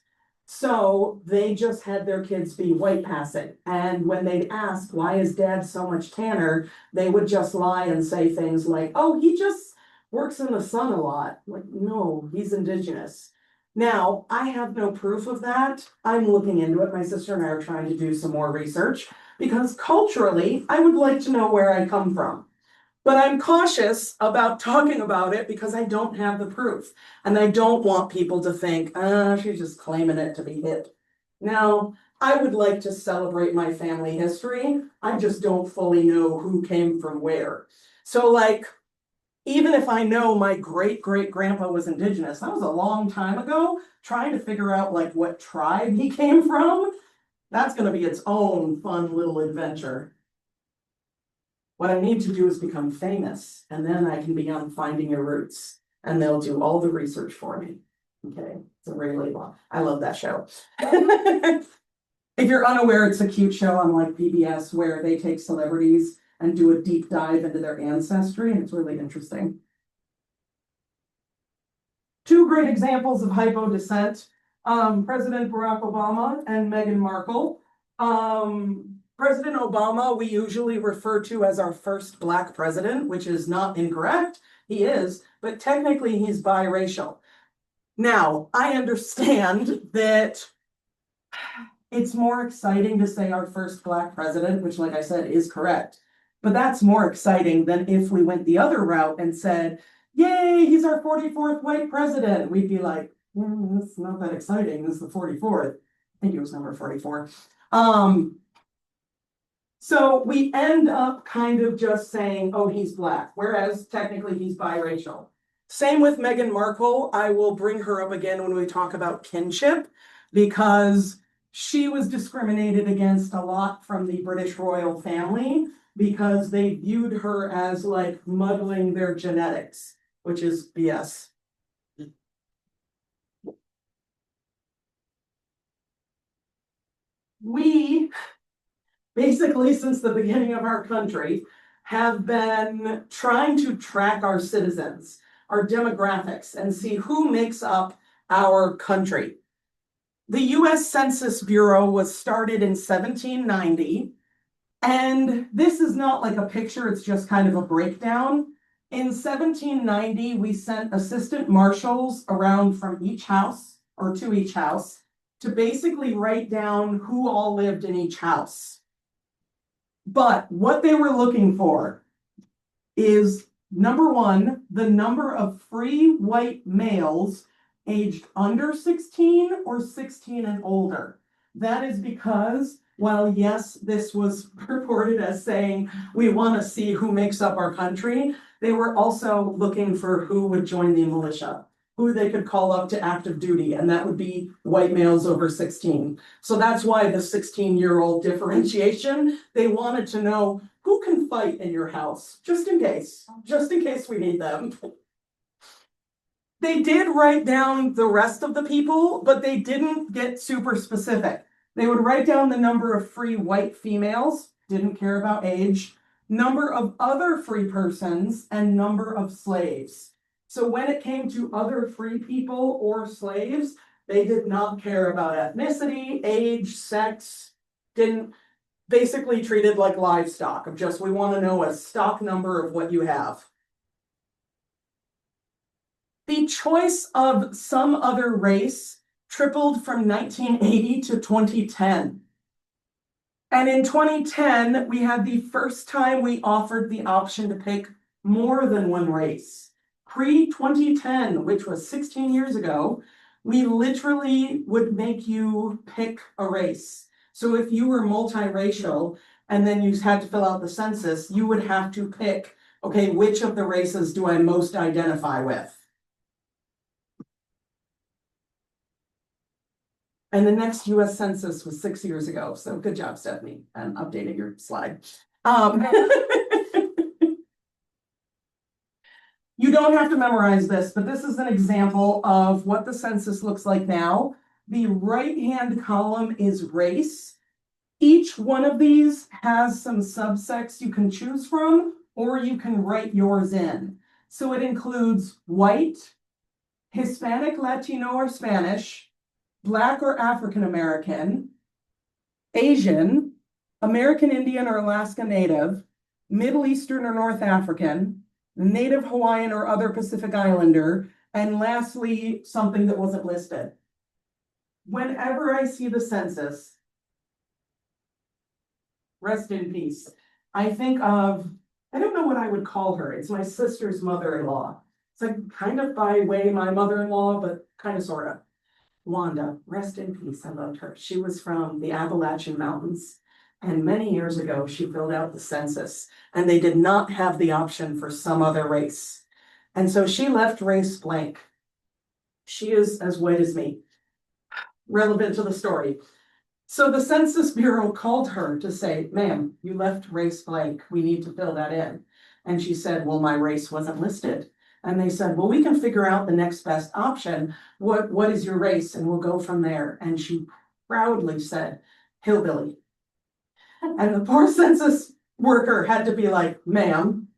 So they just had their kids be white passing. And when they'd ask, why is dad so much tanner? They would just lie and say things like, oh, he just works in the sun a lot. Like, no, he's indigenous. Now, I have no proof of that. I'm looking into it. My sister and I are trying to do some more research because culturally, I would like to know where I come from. But I'm cautious about talking about it because I don't have the proof. And I don't want people to think, she's just claiming it to be hip. Now, I would like to celebrate my family history. I just don't fully know who came from where. So like, even if I know my great great grandpa was indigenous, that was a long time ago, trying to figure out like what tribe he came from, that's going to be its own fun little adventure. What I need to do is become famous, and then I can be on Finding Your Roots, and they'll do all the research for me. Okay, it's a really long. I love that show. If you're unaware, it's a cute show on like PBS where they take celebrities and do a deep dive into their ancestry, and it's really interesting. Two great examples of hypodescent, President Barack Obama and Meghan Markle. President Obama, we usually refer to as our first Black president, which is not incorrect. He is, but technically he's biracial. Now, I understand that it's more exciting to say our first Black president, which, like I said, is correct. But that's more exciting than if we went the other route and said, yay, he's our 44th white president. We'd be like, That's not that exciting. This is the 44th. I think it was number 44. So we end up kind of just saying, oh, he's Black, whereas technically he's biracial. Same with Meghan Markle. I will bring her up again when we talk about kinship, because she was discriminated against a lot from the British royal family because they viewed her as like muddling their genetics, which is BS. We basically, since the beginning of our country, have been trying to track our citizens, our demographics, and see who makes up our country. The US Census Bureau was started in 1790, and this is not like a picture, it's just kind of a breakdown. In 1790, we sent assistant marshals around from each house, or to each house, to basically write down who all lived in each house. But what they were looking for is, number one, the number of free white males aged under 16 or 16 and older. That is because, while yes, this was purported as saying we want to see who makes up our country, they were also looking for who would join the militia, who they could call up to active duty, and that would be white males over 16. So that's why the 16-year-old differentiation. They wanted to know who can fight in your house, just in case we need them. They did write down the rest of the people, but they didn't get super specific. They would write down the number of free white females, didn't care about age, number of other free persons, and number of slaves. So when it came to other free people or slaves, they did not care about ethnicity, age, sex, didn't, basically treated like livestock of just, we want to know a stock number of what you have. The choice of some other race tripled from 1980 to 2010. And in 2010, we had the first time we offered the option to pick more than one race. Pre-2010, which was 16 years ago, we literally would make you pick a race. So if you were multiracial and then you had to fill out the census, you would have to pick, okay, which of the races do I most identify with? And the next US Census was 6 years ago. So good job, Stephanie, and updating your slide. You don't have to memorize this, but this is an example of what the census looks like now. The right-hand column is race. Each one of these has some subsects you can choose from, or you can write yours in. So it includes white, Hispanic, Latino, or Spanish, Black or African American, Asian, American Indian or Alaska Native, Middle Eastern or North African, Native Hawaiian or other Pacific Islander, and lastly, something that wasn't listed. Whenever I see the census, rest in peace, I think of, I don't know what I would call her. It's my sister's mother-in-law. It's like kind of by way my mother-in-law, but kind of sort of. Wanda, rest in peace. I loved her. She was from the Appalachian Mountains. And many years ago, she filled out the census, and they did not have the option for some other race. And so she left race blank. She is as white as me. Relevant to the story. So the Census Bureau called her to say, ma'am, you left race blank. We need to fill that in. And she said, well, my race wasn't listed. And they said, well, we can figure out the next best option. What is your race? And we'll go from there. And she proudly said, hillbilly. And the poor census worker had to be like, ma'am,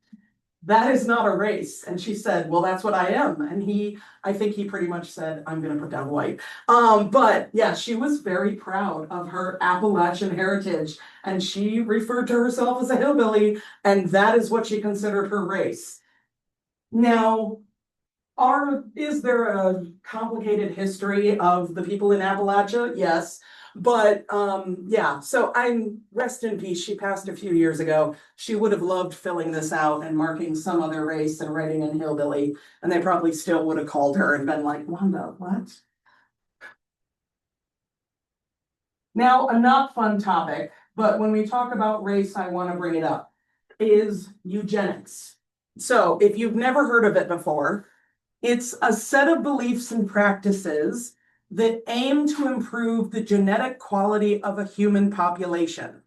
that is not a race. And she said, well, that's what I am. And I think he pretty much said, I'm going to put down white. But yeah, she was very proud of her Appalachian heritage. And she referred to herself as a hillbilly. And that is what she considered her race. Now, is there a complicated history of the people in Appalachia? Yes. But yeah, so rest in peace. She passed a few years ago. She would have loved filling this out and marking some other race and writing in hillbilly. And they probably still would have called her and been like, Wanda, what? Now, a not fun topic, but when we talk about race, I want to bring it up, is eugenics. So if you've never heard of it before, it's a set of beliefs and practices that aim to improve the genetic quality of a human population.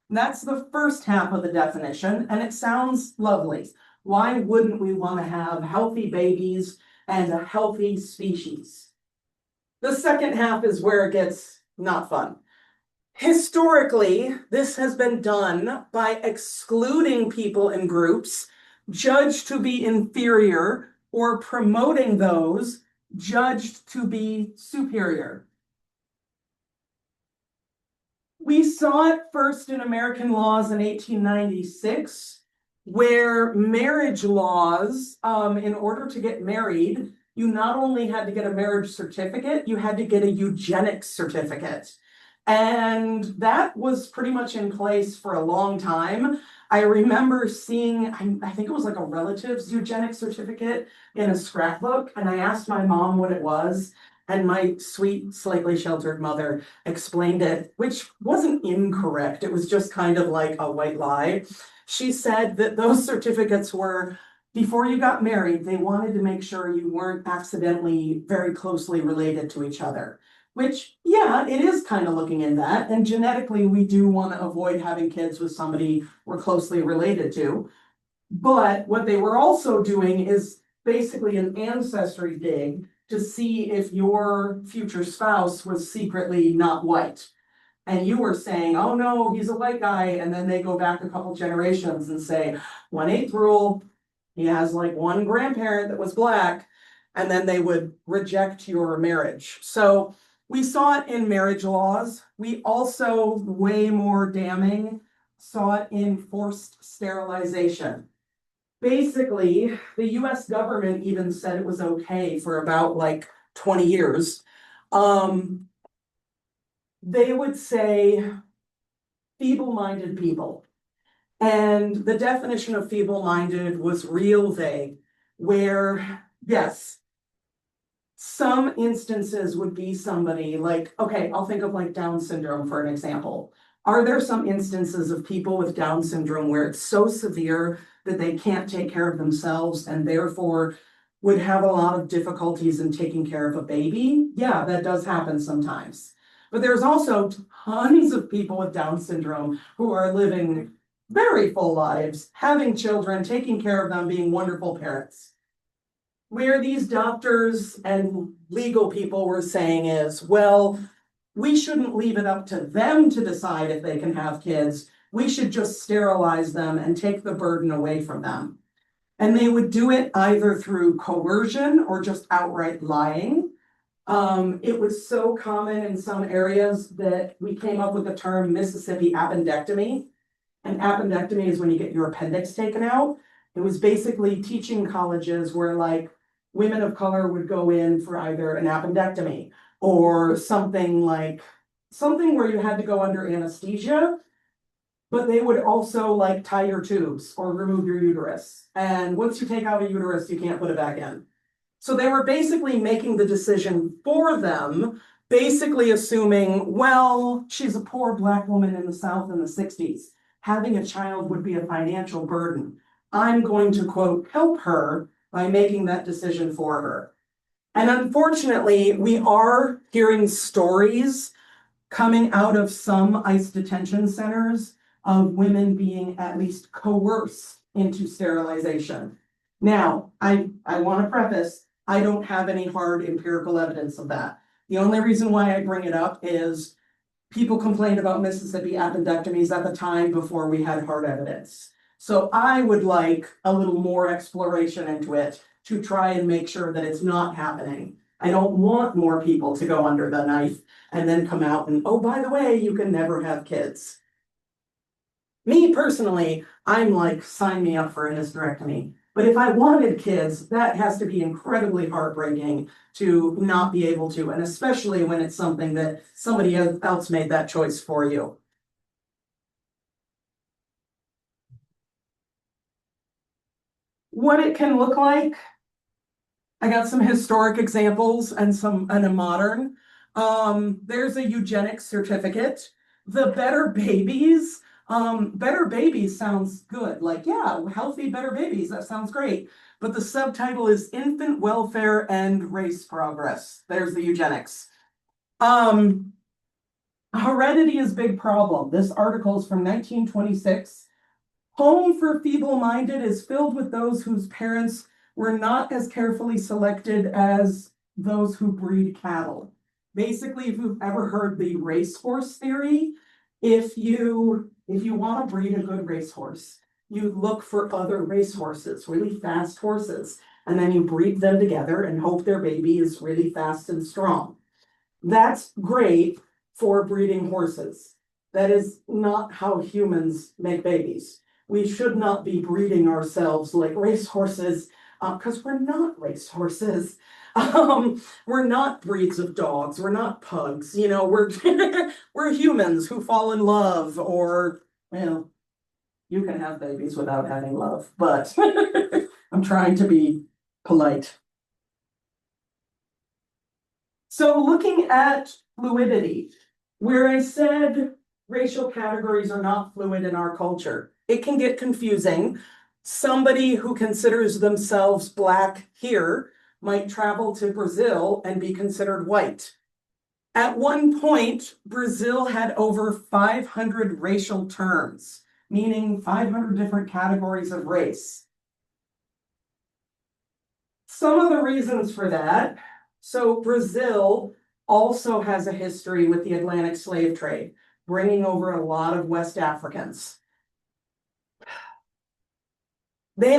And that's the first half of the definition, and it sounds lovely. Why wouldn't we want to have healthy babies and a healthy species? The second half is where it gets not fun. Historically, this has been done by excluding people in groups judged to be inferior or promoting those judged to be superior. We saw it first in American laws in 1896, where marriage laws, in order to get married, you not only had to get a marriage certificate, you had to get a eugenics certificate. And that was pretty much in place for a long time. I remember seeing, I think it was like a relative's eugenics certificate in a scrapbook, and I asked my mom what it was, and my sweet, slightly sheltered mother explained it, which wasn't incorrect. It was just kind of like a white lie. She said that those certificates were, before you got married, they wanted to make sure you weren't accidentally very closely related to each other. Which, yeah, it is kind of looking in that. And genetically, we do want to avoid having kids with somebody we're closely related to. But what they were also doing is basically an ancestry dig to see if your future spouse was secretly not white. And you were saying, oh no, he's a white guy. And then they go back a couple generations and say, 1/8 rule, he has like one grandparent that was black. And then they would reject your marriage. So we saw it in marriage laws. We also, way more damning, saw it in forced sterilization. Basically, the US government even said it was okay for about like 20 years. They would say feeble-minded people. And the definition of feeble-minded was real vague, where, yes, some instances would be somebody like, okay, I'll think of like Down syndrome for an example. Are there some instances of people with Down syndrome where it's so severe that they can't take care of themselves and therefore would have a lot of difficulties in taking care of a baby? Yeah, that does happen sometimes. But there's also tons of people with Down syndrome who are living very full lives, having children, taking care of them, being wonderful parents. Where these doctors and legal people were saying is, well, we shouldn't leave it up to them to decide if they can have kids. We should just sterilize them and take the burden away from them. And they would do it either through coercion or just outright lying. It was so common in some areas that we came up with the term Mississippi appendectomy. An appendectomy is when you get your appendix taken out. It was basically teaching colleges where like women of color would go in for either an appendectomy or something where you had to go under anesthesia, but they would also like tie your tubes or remove your uterus. And once you take out a uterus, you can't put it back in. So they were basically making the decision for them, basically assuming, well, she's a poor Black woman in the South in the 60s. Having a child would be a financial burden. I'm going to, quote, help her by making that decision for her. And unfortunately, we are hearing stories coming out of some ICE detention centers of women being at least coerced into sterilization. Now, I want to preface, I don't have any hard empirical evidence of that. The only reason why I bring it up is people complained about Mississippi appendectomies at the time before we had hard evidence. So I would like a little more exploration into it to try and make sure that it's not happening. I don't want more people to go under the knife and then come out and, oh, by the way, you can never have kids. Me personally, I'm like, sign me up for a hysterectomy. But if I wanted kids, that has to be incredibly heartbreaking to not be able to, and especially when it's something that somebody else made that choice for you. What it can look like, I got some historic examples and a modern. There's a eugenics certificate. The better babies sounds good. Like, yeah, healthy, better babies. That sounds great. But the subtitle is Infant Welfare and Race Progress. There's the eugenics. Um, Heredity is a big problem. This article is from 1926. Home for feeble-minded is filled with those whose parents were not as carefully selected as those who breed cattle. Basically, if you've ever heard the racehorse theory, if you want to breed a good racehorse, you look for other racehorses, really fast horses, and then you breed them together and hope their baby is really fast and strong. That's great for breeding horses. That is not how humans make babies. We should not be breeding ourselves like racehorses, because we're not racehorses. We're not breeds of dogs. We're not pugs. We're we're humans who fall in love, or you can have babies without having love, but I'm trying to be polite. So looking at fluidity, where I said racial categories are not fluid in our culture, it can get confusing. Somebody who considers themselves Black here might travel to Brazil and be considered white. At one point, Brazil had over 500 racial terms, meaning 500 different categories of race. Some of the reasons for that. So Brazil also has a history with the Atlantic slave trade, bringing over a lot of West Africans. They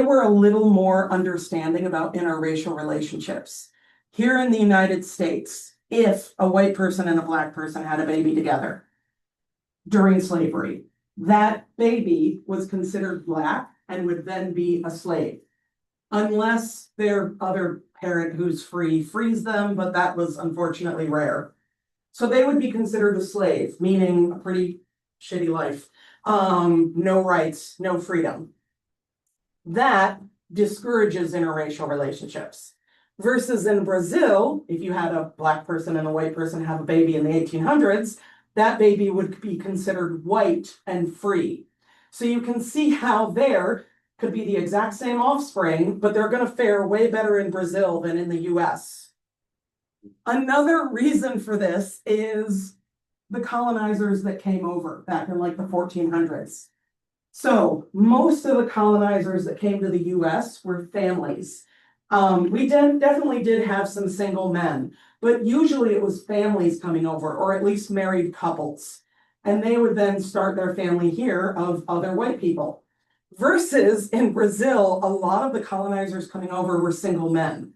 were a little more understanding about interracial relationships. Here in the United States, if a white person and a Black person had a baby together during slavery, that baby was considered Black and would then be a slave, unless their other parent who's free frees them, but that was unfortunately rare. So they would be considered a slave, meaning a pretty shitty life. No rights, no freedom. That discourages interracial relationships. Versus in Brazil, if you had a Black person and a white person have a baby in the 1800s, that baby would be considered white and free. So you can see how there could be the exact same offspring, but they're going to fare way better in Brazil than in the US. Another reason for this is the colonizers that came over back in like the 1400s. So most of the colonizers that came to the US were families. We definitely did have some single men, but usually it was families coming over, or at least married couples. And they would then start their family here of other white people. Versus in Brazil, a lot of the colonizers coming over were single men.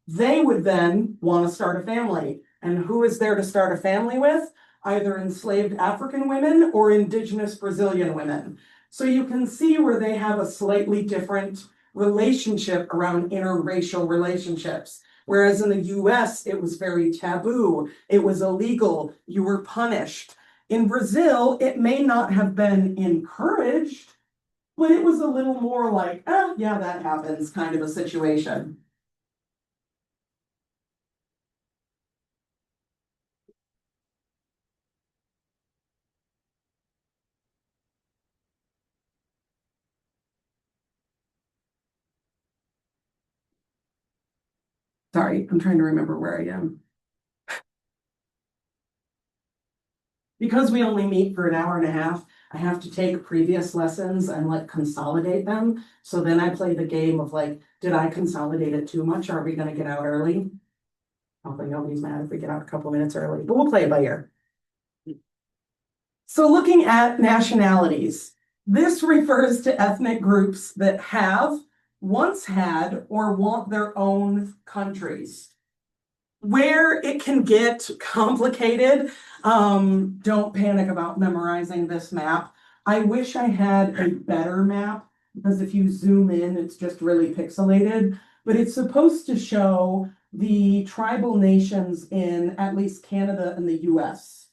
They would then want to start a family. And who is there to start a family with? Either enslaved African women or indigenous Brazilian women. So you can see where they have a slightly different relationship around interracial relationships. Whereas in the US, it was very taboo. It was illegal. You were punished. In Brazil, it may not have been encouraged, but it was a little more like, yeah, that happens kind of a situation. Sorry, I'm trying to remember where I am. Because we only meet for an hour and a half, I have to take previous lessons and like consolidate them. So then I play the game of like, did I consolidate it too much? Are we gonna get out early? Hopefully nobody's mad if we get out a couple minutes early, but we'll play it by ear. So looking at nationalities, this refers to ethnic groups that have, once had, or want their own countries. Where it can get complicated, don't panic about memorizing this map. I wish I had a better map, because if you zoom in, it's just really pixelated, but it's supposed to show the tribal nations in at least Canada and the US.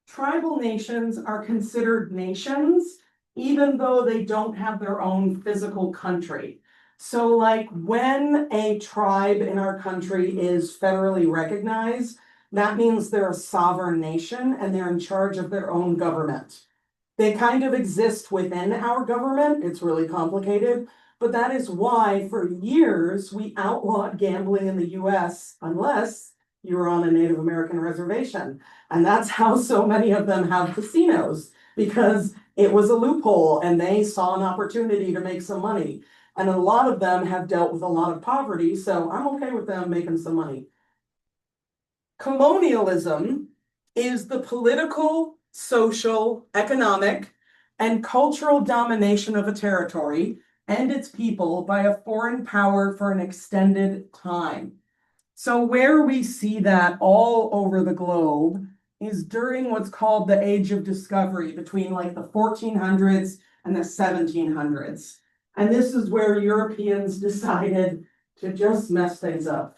Tribal nations are considered nations, even though they don't have their own physical country. So like when a tribe in our country is federally recognized, that means they're a sovereign nation and they're in charge of their own government. They kind of exist within our government. It's really complicated, but that is why for years we outlawed gambling in the US unless you were on a Native American reservation. And that's how so many of them have casinos because it was a loophole and they saw an opportunity to make some money. And a lot of them have dealt with a lot of poverty, so I'm okay with them making some money. Colonialism is the political, social, economic, and cultural domination of a territory and its people by a foreign power for an extended time. So where we see that all over the globe is during what's called the Age of Discovery between like the 1400s and the 1700s. And this is where Europeans decided to just mess things up.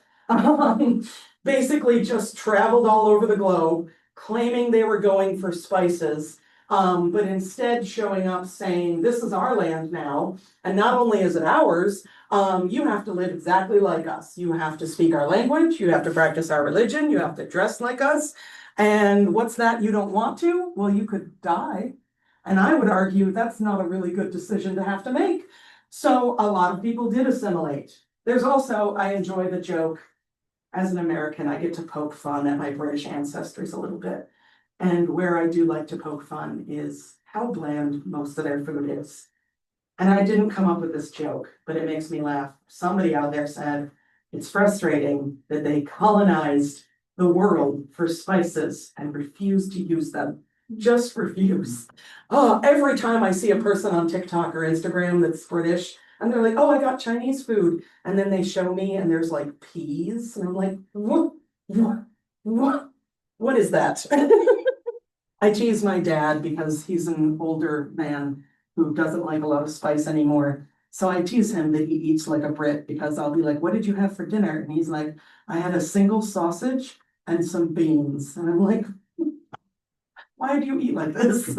Basically just traveled all over the globe, claiming they were going for spices, but instead showing up saying, this is our land now, and not only is it ours, you have to live exactly like us. You have to speak our language, you have to practice our religion, you have to dress like us. And what's that you don't want to? Well, you could die. And I would argue that's not a really good decision to have to make. So a lot of people did assimilate. There's also, I enjoy the joke, as an American, I get to poke fun at my British ancestors a little bit. And where I do like to poke fun is how bland most of their food is. And I didn't come up with this joke, but it makes me laugh. Somebody out there said, it's frustrating that they colonized the world for spices and refused to use them. Just refuse. Oh, every time I see a person on TikTok or Instagram that's British, and they're like, oh, I got Chinese food. And then they show me and there's like peas. And I'm like, what is that? I tease my dad because he's an older man who doesn't like a lot of spice anymore. So I tease him that he eats like a Brit because I'll be like, what did you have for dinner? And he's like, I had a single sausage and some beans. And I'm like, why do you eat like this?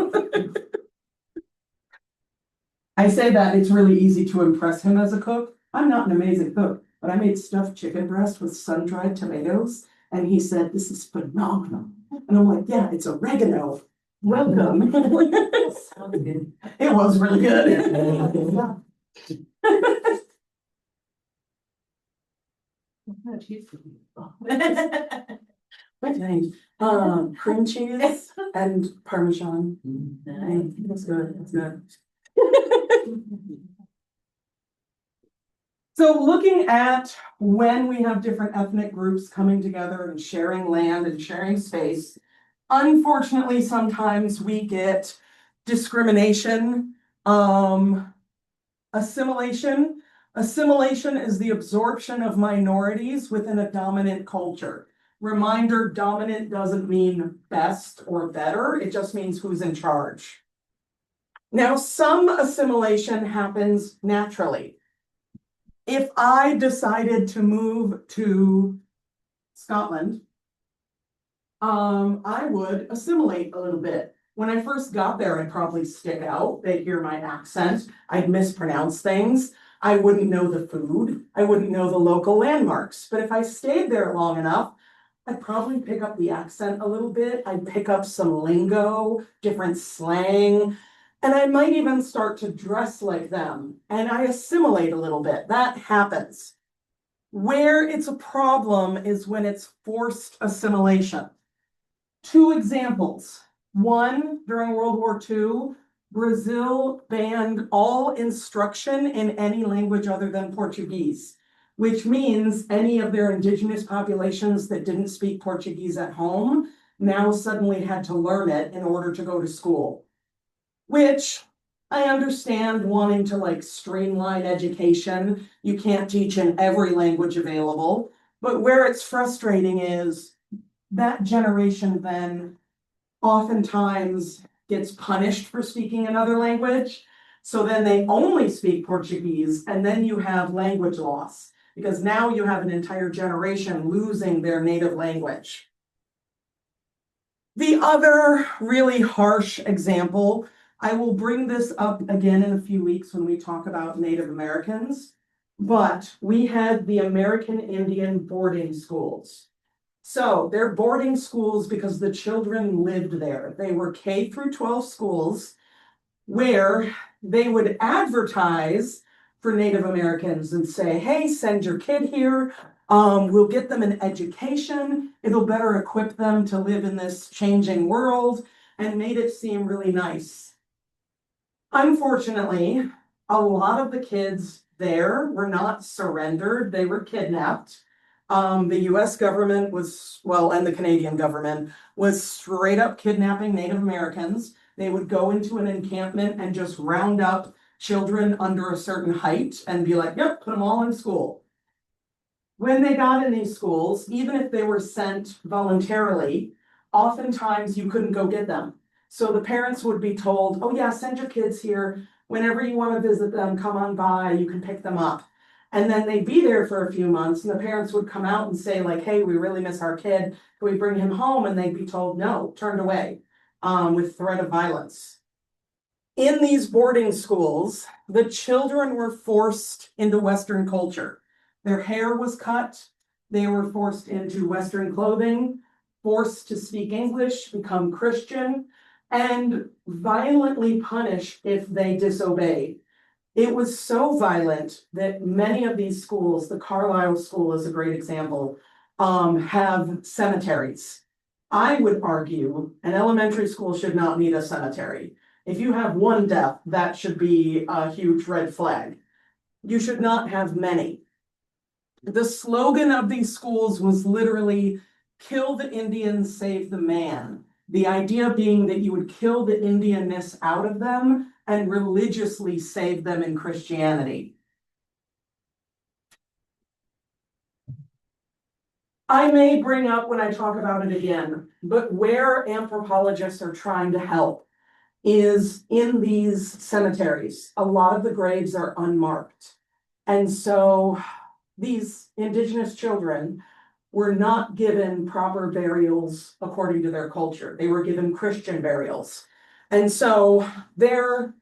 I say that it's really easy to impress him as a cook. I'm not an amazing cook, but I made stuffed chicken breast with sun-dried tomatoes, and he said, this is phenomenal. And I'm like, yeah, it's oregano. Welcome. Sounds good. It was really good. Cream cheese and Parmesan. That's good. That's good. So looking at when we have different ethnic groups coming together and sharing land and sharing space, unfortunately, sometimes we get discrimination, assimilation. Assimilation is the absorption of minorities within a dominant culture. Reminder, dominant doesn't mean best or better, it just means who's in charge. Now, some assimilation happens naturally. If I decided to move to Scotland, I would assimilate a little bit. When I first got there, I'd probably stick out. They'd hear my accent. I'd mispronounce things. I wouldn't know the food. I wouldn't know the local landmarks. But if I stayed there long enough, I'd probably pick up the accent a little bit. I'd pick up some lingo, different slang. And I might even start to dress like them, and I assimilate a little bit. That happens. Where it's a problem is when it's forced assimilation. Two examples. One, during World War II, Brazil banned all instruction in any language other than Portuguese, which means any of their indigenous populations that didn't speak Portuguese at home now suddenly had to learn it in order to go to school. Which I understand wanting to like streamline education. You can't teach in every language available, but where it's frustrating is that generation then oftentimes gets punished for speaking another language. So then they only speak Portuguese, and then you have language loss because now you have an entire generation losing their native language. The other really harsh example, I will bring this up again in a few weeks when we talk about Native Americans. But we had the American Indian boarding schools. So they're boarding schools because the children lived there. They were K through 12 schools where they would advertise for Native Americans and say, hey, send your kid here. We'll get them an education. It'll better equip them to live in this changing world, and made it seem really nice. Unfortunately, a lot of the kids there were not surrendered, they were kidnapped. The US government was, well, and the Canadian government was straight up kidnapping Native Americans. They would go into an encampment and just round up children under a certain height and be like, yep, put them all in school. When they got in these schools, even if they were sent voluntarily, oftentimes you couldn't go get them. So the parents would be told, oh yeah, send your kids here. Whenever you want to visit them, come on by, you can pick them up. And then they'd be there for a few months and the parents would come out and say like, hey, we really miss our kid. Can we bring him home? And they'd be told, no, turned away with threat of violence. In these boarding schools, the children were forced into Western culture. Their hair was cut. They were forced into Western clothing, forced to speak English, become Christian, and violently punished if they disobeyed. It was so violent that many of these schools, the Carlisle School is a great example, have cemeteries. I would argue an elementary school should not need a cemetery. If you have one death, that should be a huge red flag. You should not have many. The slogan of these schools was literally, kill the Indians, save the man. The idea being that you would kill the Indianness out of them and religiously save them in Christianity. I may bring up when I talk about it again, but where anthropologists are trying to help is in these cemeteries. A lot of the graves are unmarked. And so these Indigenous children were not given proper burials according to their culture. They were given Christian burials. And so their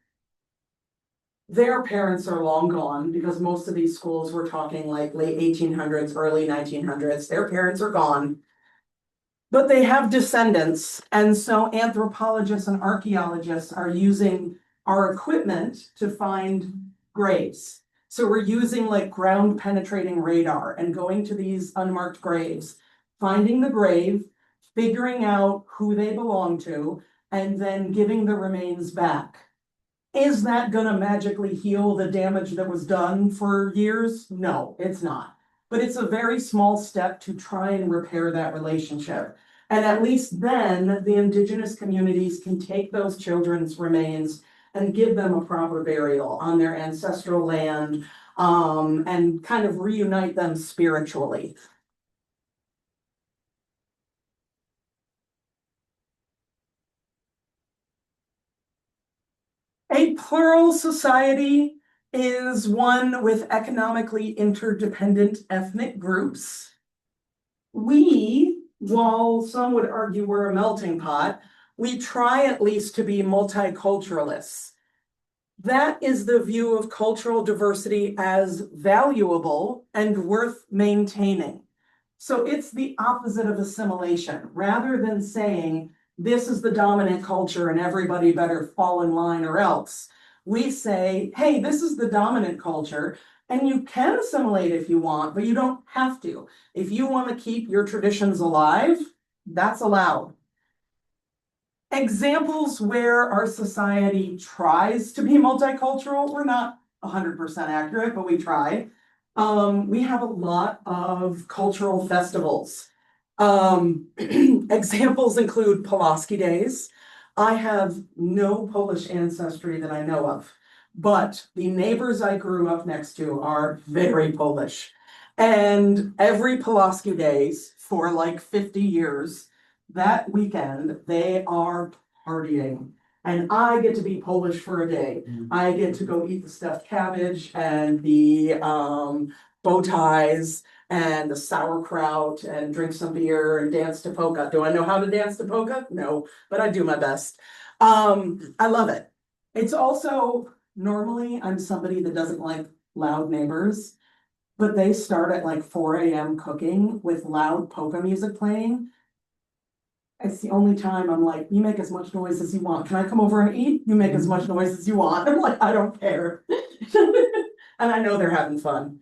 parents are long gone because most of these schools we're talking like late 1800s, early 1900s. Their parents are gone. But they have descendants, and so anthropologists and archaeologists are using our equipment to find graves. So we're using like ground penetrating radar and going to these unmarked graves, finding the grave, figuring out who they belong to, and then giving the remains back. Is that gonna magically heal the damage that was done for years? No, it's not. But it's a very small step to try and repair that relationship. And at least then the Indigenous communities can take those children's remains and give them a proper burial on their ancestral land, and kind of reunite them spiritually. A plural society is one with economically interdependent ethnic groups. We, while some would argue we're a melting pot, we try at least to be multiculturalists. That is the view of cultural diversity as valuable and worth maintaining. So it's the opposite of assimilation. Rather than saying this is the dominant culture and everybody better fall in line or else, we say, hey, this is the dominant culture and you can assimilate if you want, but you don't have to. If you want to keep your traditions alive, that's allowed. Examples where our society tries to be multicultural, we're not 100% accurate, but we try. We have a lot of cultural festivals. Examples include Pulaski Days. I have no Polish ancestry that I know of, but the neighbors I grew up next to are very Polish. And every Pulaski Days for like 50 years, that weekend, they are partying. And I get to be Polish for a day. I get to go eat the stuffed cabbage and the bow ties and the sauerkraut and drink some beer and dance to polka. Do I know how to dance to polka? No, but I do my best. I love it. It's also, normally I'm somebody that doesn't like loud neighbors. but they start at like 4 a.m. cooking with loud polka music playing. It's the only time I'm like, you make as much noise as you want. Can I come over and eat? You make as much noise as you want. I'm like, I don't care. And I know they're having fun.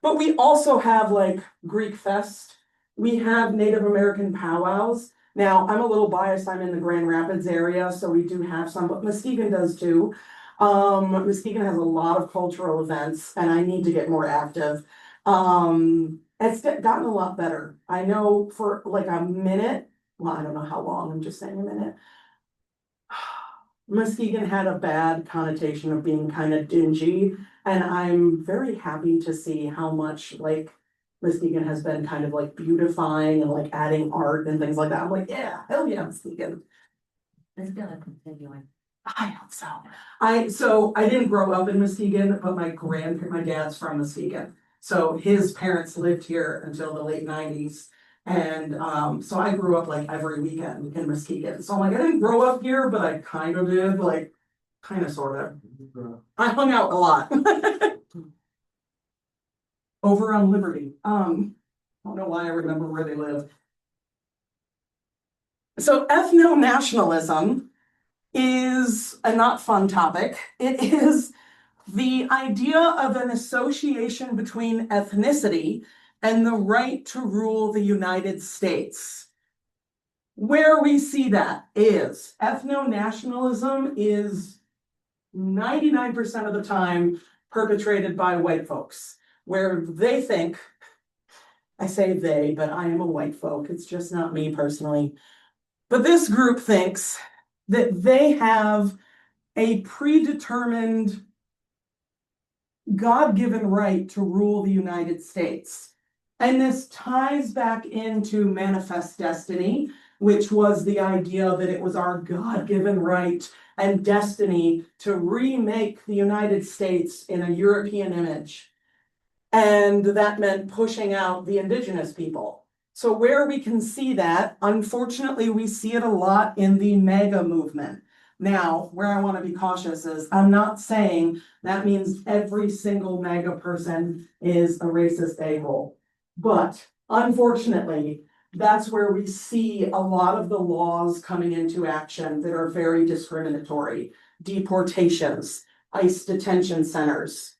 But we also have like Greek Fest. We have Native American powwows. Now, I'm a little biased. I'm in the Grand Rapids area, so we do have some, but Muskegon does too. Muskegon has a lot of cultural events, and I need to get more active. It's gotten a lot better. I know for like a minute, well, I don't know how long, I'm just saying a minute. Muskegon had a bad connotation of being kind of dingy, and I'm very happy to see how much like Muskegon has been kind of like beautifying and like adding art and things like that. I'm like, yeah, hell yeah, Muskegon. It's gonna continue. I hope so. I didn't grow up in Muskegon, but my dad's from Muskegon. So his parents lived here until the late 90s. And so I grew up like every weekend in Muskegon. So I'm like, I didn't grow up here, but I kind of did, like kind of sort of. I hung out a lot. Over on Liberty. I don't know why I remember where they live. So ethno-nationalism is a not fun topic. It is the idea of an association between ethnicity and the right to rule the United States. Where we see that is ethno-nationalism is 99% of the time perpetrated by white folks, where they think, I say they, but I am a white folk, it's just not me personally. But this group thinks that they have a predetermined God-given right to rule the United States. And this ties back into manifest destiny, which was the idea that it was our God-given right and destiny to remake the United States in a European image. And that meant pushing out the indigenous people. So where we can see that, unfortunately, we see it a lot in the MAGA movement. Now, where I want to be cautious is I'm not saying that means every single MAGA person is a racist a-hole. But unfortunately, that's where we see a lot of the laws coming into action that are very discriminatory. Deportations, ICE detention centers.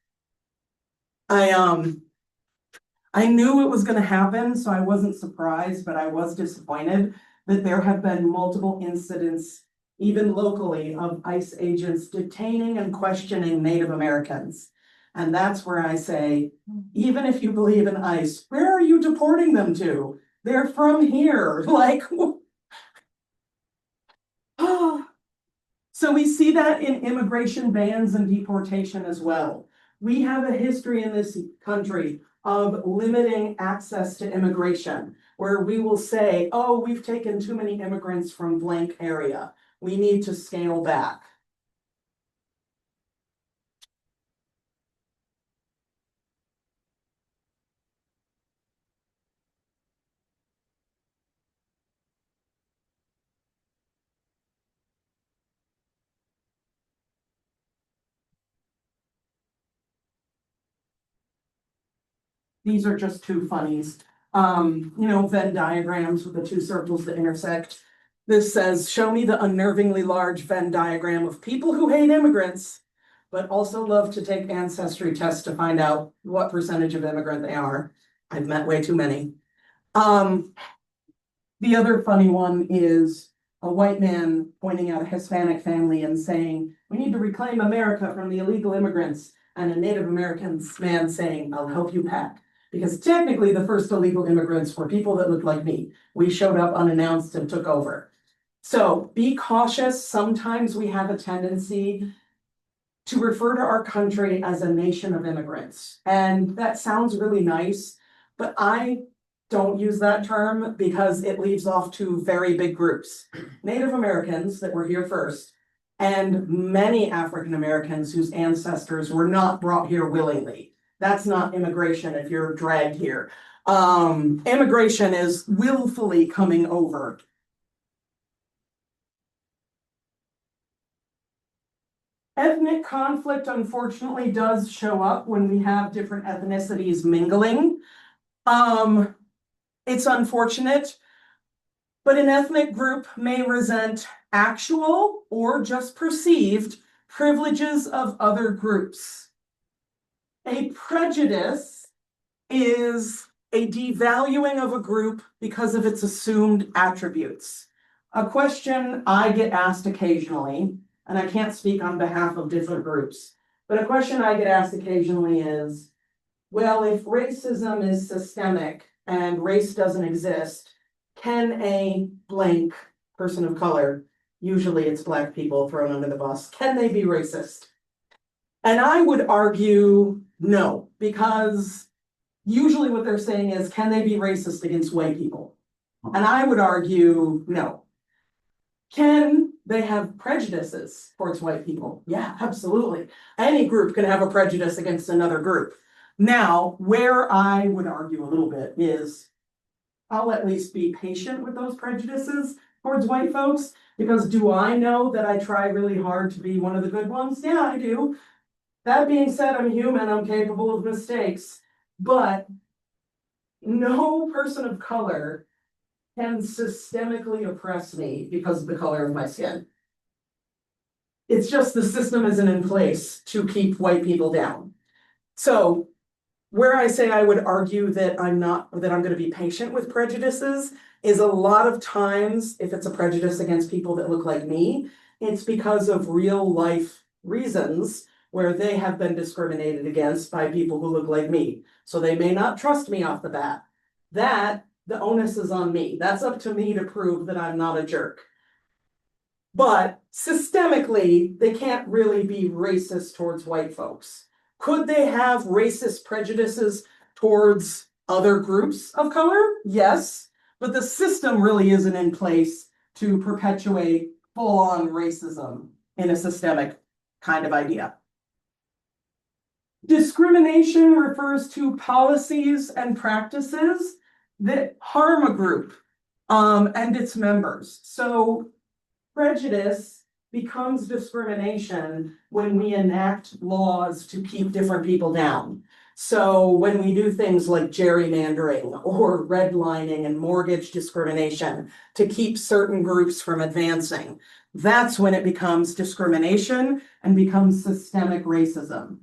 I knew it was going to happen, so I wasn't surprised, but I was disappointed that there have been multiple incidents, even locally, of ICE agents detaining and questioning Native Americans. And that's where I say, even if you believe in ICE, where are you deporting them to? They're from here. Like, so we see that in immigration bans and deportation as well. We have a history in this country of limiting access to immigration, where we will say, oh, we've taken too many immigrants from blank area. We need to scale back. These are just two funnies. Venn diagrams with the two circles that intersect. This says, show me the unnervingly large Venn diagram of people who hate immigrants, but also love to take ancestry tests to find out what percentage of immigrant they are. I've met way too many. The other funny one is a white man pointing out a Hispanic family and saying, we need to reclaim America from the illegal immigrants, and a Native American man saying, I'll help you pack. Because technically the first illegal immigrants were people that looked like me. We showed up unannounced and took over. So be cautious. Sometimes we have a tendency to refer to our country as a nation of immigrants. And that sounds really nice, but I don't use that term because it leaves off two very big groups. Native Americans that were here first, and many African Americans whose ancestors were not brought here willingly. That's not immigration if you're dragged here. Immigration is willfully coming over. Ethnic conflict unfortunately does show up when we have different ethnicities mingling. It's unfortunate, but an ethnic group may resent actual or just perceived privileges of other groups. A prejudice is a devaluing of a group because of its assumed attributes. A question I get asked occasionally, and I can't speak on behalf of different groups, but a question I get asked occasionally is, well, if racism is systemic and race doesn't exist, can a blank person of color, usually it's Black people thrown under the bus, can they be racist? And I would argue no, because usually what they're saying is, can they be racist against white people? And I would argue no. Can they have prejudices towards white people? Yeah, absolutely. Any group can have a prejudice against another group. Now, where I would argue a little bit is I'll at least be patient with those prejudices towards white folks, because do I know that I try really hard to be one of the good ones? Yeah, I do. That being said, I'm human, I'm capable of mistakes, but no person of color can systemically oppress me because of the color of my skin. It's just the system isn't in place to keep white people down. So where I say I would argue that I'm going to be patient with prejudices is a lot of times, if it's a prejudice against people that look like me, it's because of real life reasons where they have been discriminated against by people who look like me. So they may not trust me off the bat. That, the onus is on me. That's up to me to prove that I'm not a jerk. But systemically, they can't really be racist towards white folks. Could they have racist prejudices towards other groups of color? Yes, but the system really isn't in place to perpetuate full-on racism in a systemic kind of idea. Discrimination refers to policies and practices that harm a group and its members. So prejudice becomes discrimination when we enact laws to keep different people down. So when we do things like gerrymandering or redlining and mortgage discrimination to keep certain groups from advancing, that's when it becomes discrimination and becomes systemic racism.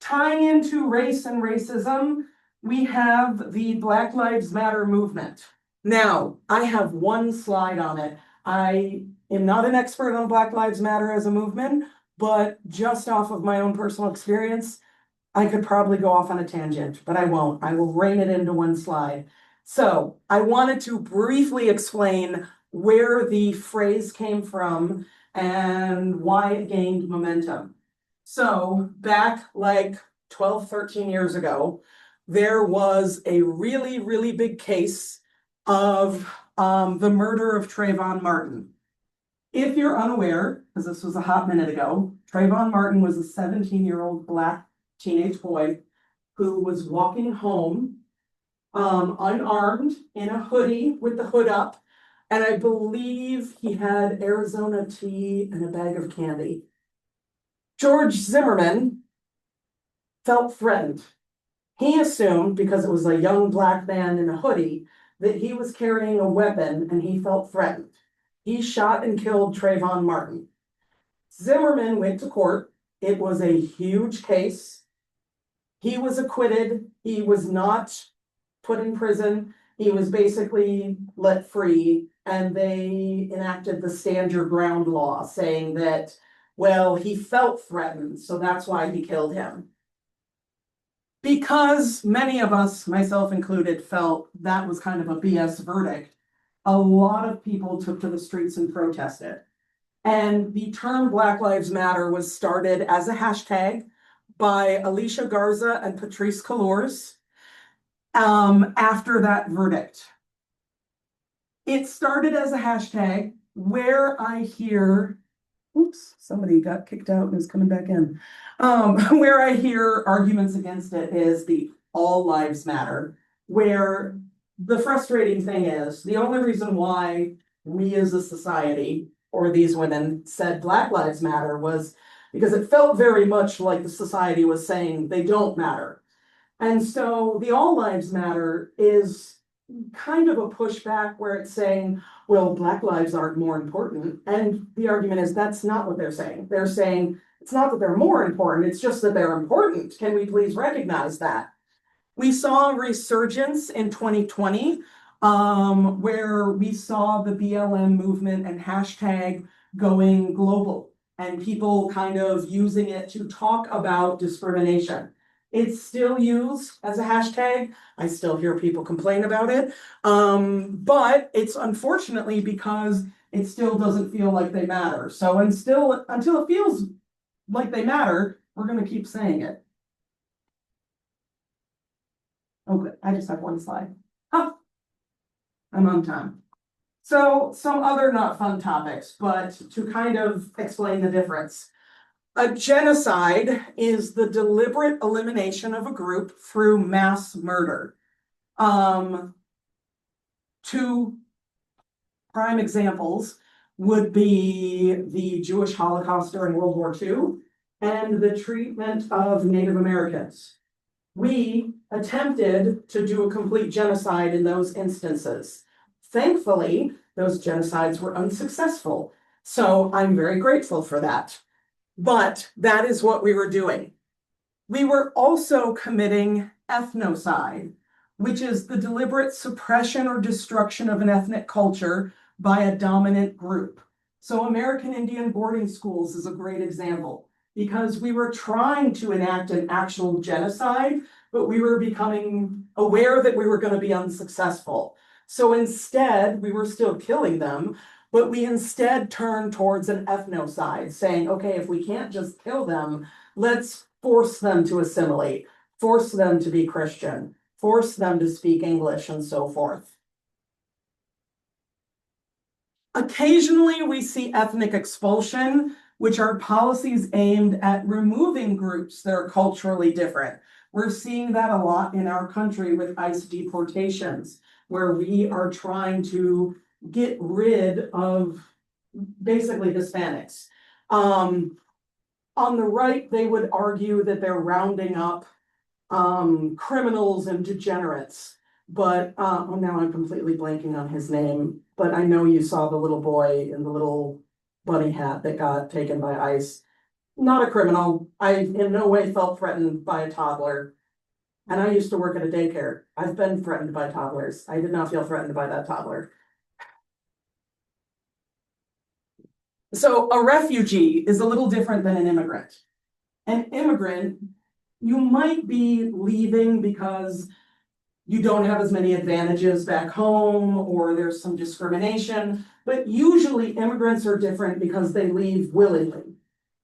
Tying into race and racism, we have the Black Lives Matter movement. Now, I have one slide on it. I am not an expert on Black Lives Matter as a movement, but just off of my own personal experience, I could probably go off on a tangent, but I won't. I will rein it into one slide. So I wanted to briefly explain where the phrase came from and why it gained momentum. So back like 12, 13 years ago, there was a really, really big case of the murder of Trayvon Martin. If you're unaware, because this was a hot minute ago, Trayvon Martin was a 17-year-old Black teenage boy who was walking home unarmed in a hoodie with the hood up. And I believe he had Arizona tea and a bag of candy. George Zimmerman felt threatened. He assumed, because it was a young Black man in a hoodie, that he was carrying a weapon and he felt threatened. He shot and killed Trayvon Martin. Zimmerman went to court. It was a huge case. He was acquitted. He was not put in prison. He was basically let free, and they enacted the stand your ground law, saying that, well, he felt threatened, so that's why he killed him. Because many of us, myself included, felt that was kind of a BS verdict, a lot of people took to the streets and protested. And the term Black Lives Matter was started as a hashtag by Alicia Garza and Patrisse Cullors after that verdict. It started as a hashtag where I hear, oops, somebody got kicked out and is coming back in. Where I hear arguments against it is the all lives matter, where the frustrating thing is the only reason why we as a society, or these women said Black Lives Matter was because it felt very much like the society was saying they don't matter. And so the All Lives Matter is kind of a pushback where it's saying, well, Black lives aren't more important. And the argument is that's not what they're saying. They're saying it's not that they're more important, it's just that they're important. Can we please recognize that? We saw a resurgence in 2020, where we saw the BLM movement and hashtag going global and people kind of using it to talk about discrimination. It's still used as a hashtag. I still hear people complain about it. But it's unfortunately because it still doesn't feel like they matter. So until it feels like they matter, we're going to keep saying it. Oh, good. I just have one slide. Huh. I'm on time. So some other not fun topics, but to kind of explain the difference. A genocide is the deliberate elimination of a group through mass murder. Two prime examples would be the Jewish Holocaust during World War II and the treatment of Native Americans. We attempted to do a complete genocide in those instances. Thankfully, those genocides were unsuccessful. So I'm very grateful for that. But that is what we were doing. We were also committing ethnocide, which is the deliberate suppression or destruction of an ethnic culture by a dominant group. So American Indian boarding schools is a great example because we were trying to enact an actual genocide, but we were becoming aware that we were going to be unsuccessful. So instead, we were still killing them, but we instead turned towards an ethnocide, saying, okay, if we can't just kill them, let's force them to assimilate, force them to be Christian, force them to speak English, and so forth. Occasionally, we see ethnic expulsion, which are policies aimed at removing groups that are culturally different. We're seeing that a lot in our country with ICE deportations, where we are trying to get rid of basically Hispanics. On the right, they would argue that they're rounding up criminals and degenerates. But oh, now I'm completely blanking on his name. But I know you saw the little boy in the little bunny hat that got taken by ICE. Not a criminal. I in no way felt threatened by a toddler. And I used to work at a daycare. I've been threatened by toddlers. I did not feel threatened by that toddler. So a refugee is a little different than an immigrant. An immigrant, you might be leaving because you don't have as many advantages back home or there's some discrimination, but usually immigrants are different because they leave willingly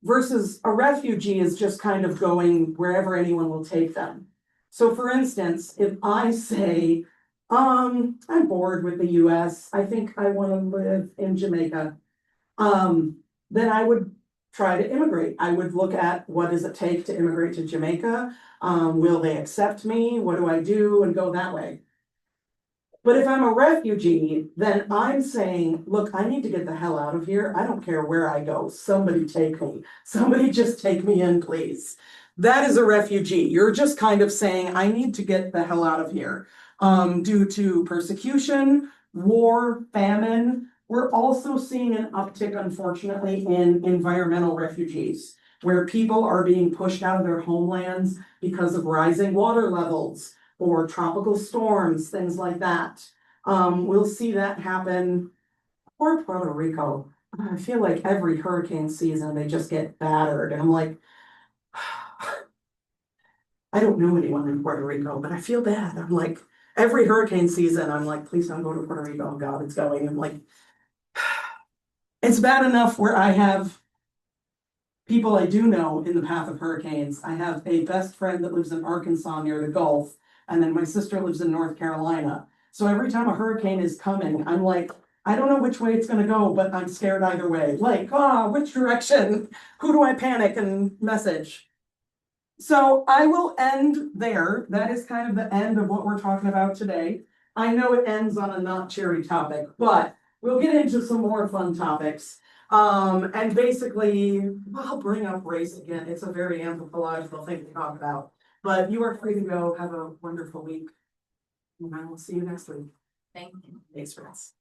versus a refugee is just kind of going wherever anyone will take them. So for instance, if I say, I'm bored with the US, I think I want to live in Jamaica, then I would try to immigrate. I would look at what does it take to immigrate to Jamaica? Will they accept me? What do I do? And go that way. But if I'm a refugee, then I'm saying, look, I need to get the hell out of here. I don't care where I go. Somebody take me. Somebody just take me in, please. That is a refugee. You're just kind of saying, I need to get the hell out of here. Due to persecution, war, famine. We're also seeing an uptick, unfortunately, in environmental refugees, where people are being pushed out of their homelands because of rising water levels or tropical storms, things like that. We'll see that happen. Or Puerto Rico. I feel like every hurricane season they just get battered. And I'm like, I don't know anyone in Puerto Rico, but I feel bad. I'm like, every hurricane season, I'm like, please don't go to Puerto Rico. Oh God, it's going. I'm like, it's bad enough where I have people I do know in the path of hurricanes. I have a best friend that lives in Arkansas near the Gulf, and then my sister lives in North Carolina. So every time a hurricane is coming, I'm like, I don't know which way it's going to go, but I'm scared either way. Like, which direction? Who do I panic and message? So I will end there. That is kind of the end of what we're talking about today. I know it ends on a not cheery topic, but we'll get into some more fun topics. And basically, I'll bring up race again. It's a very anthropological thing to talk about. But you are free to go. Have a wonderful week. And I will see you next week. Thank you. Thanks, friends.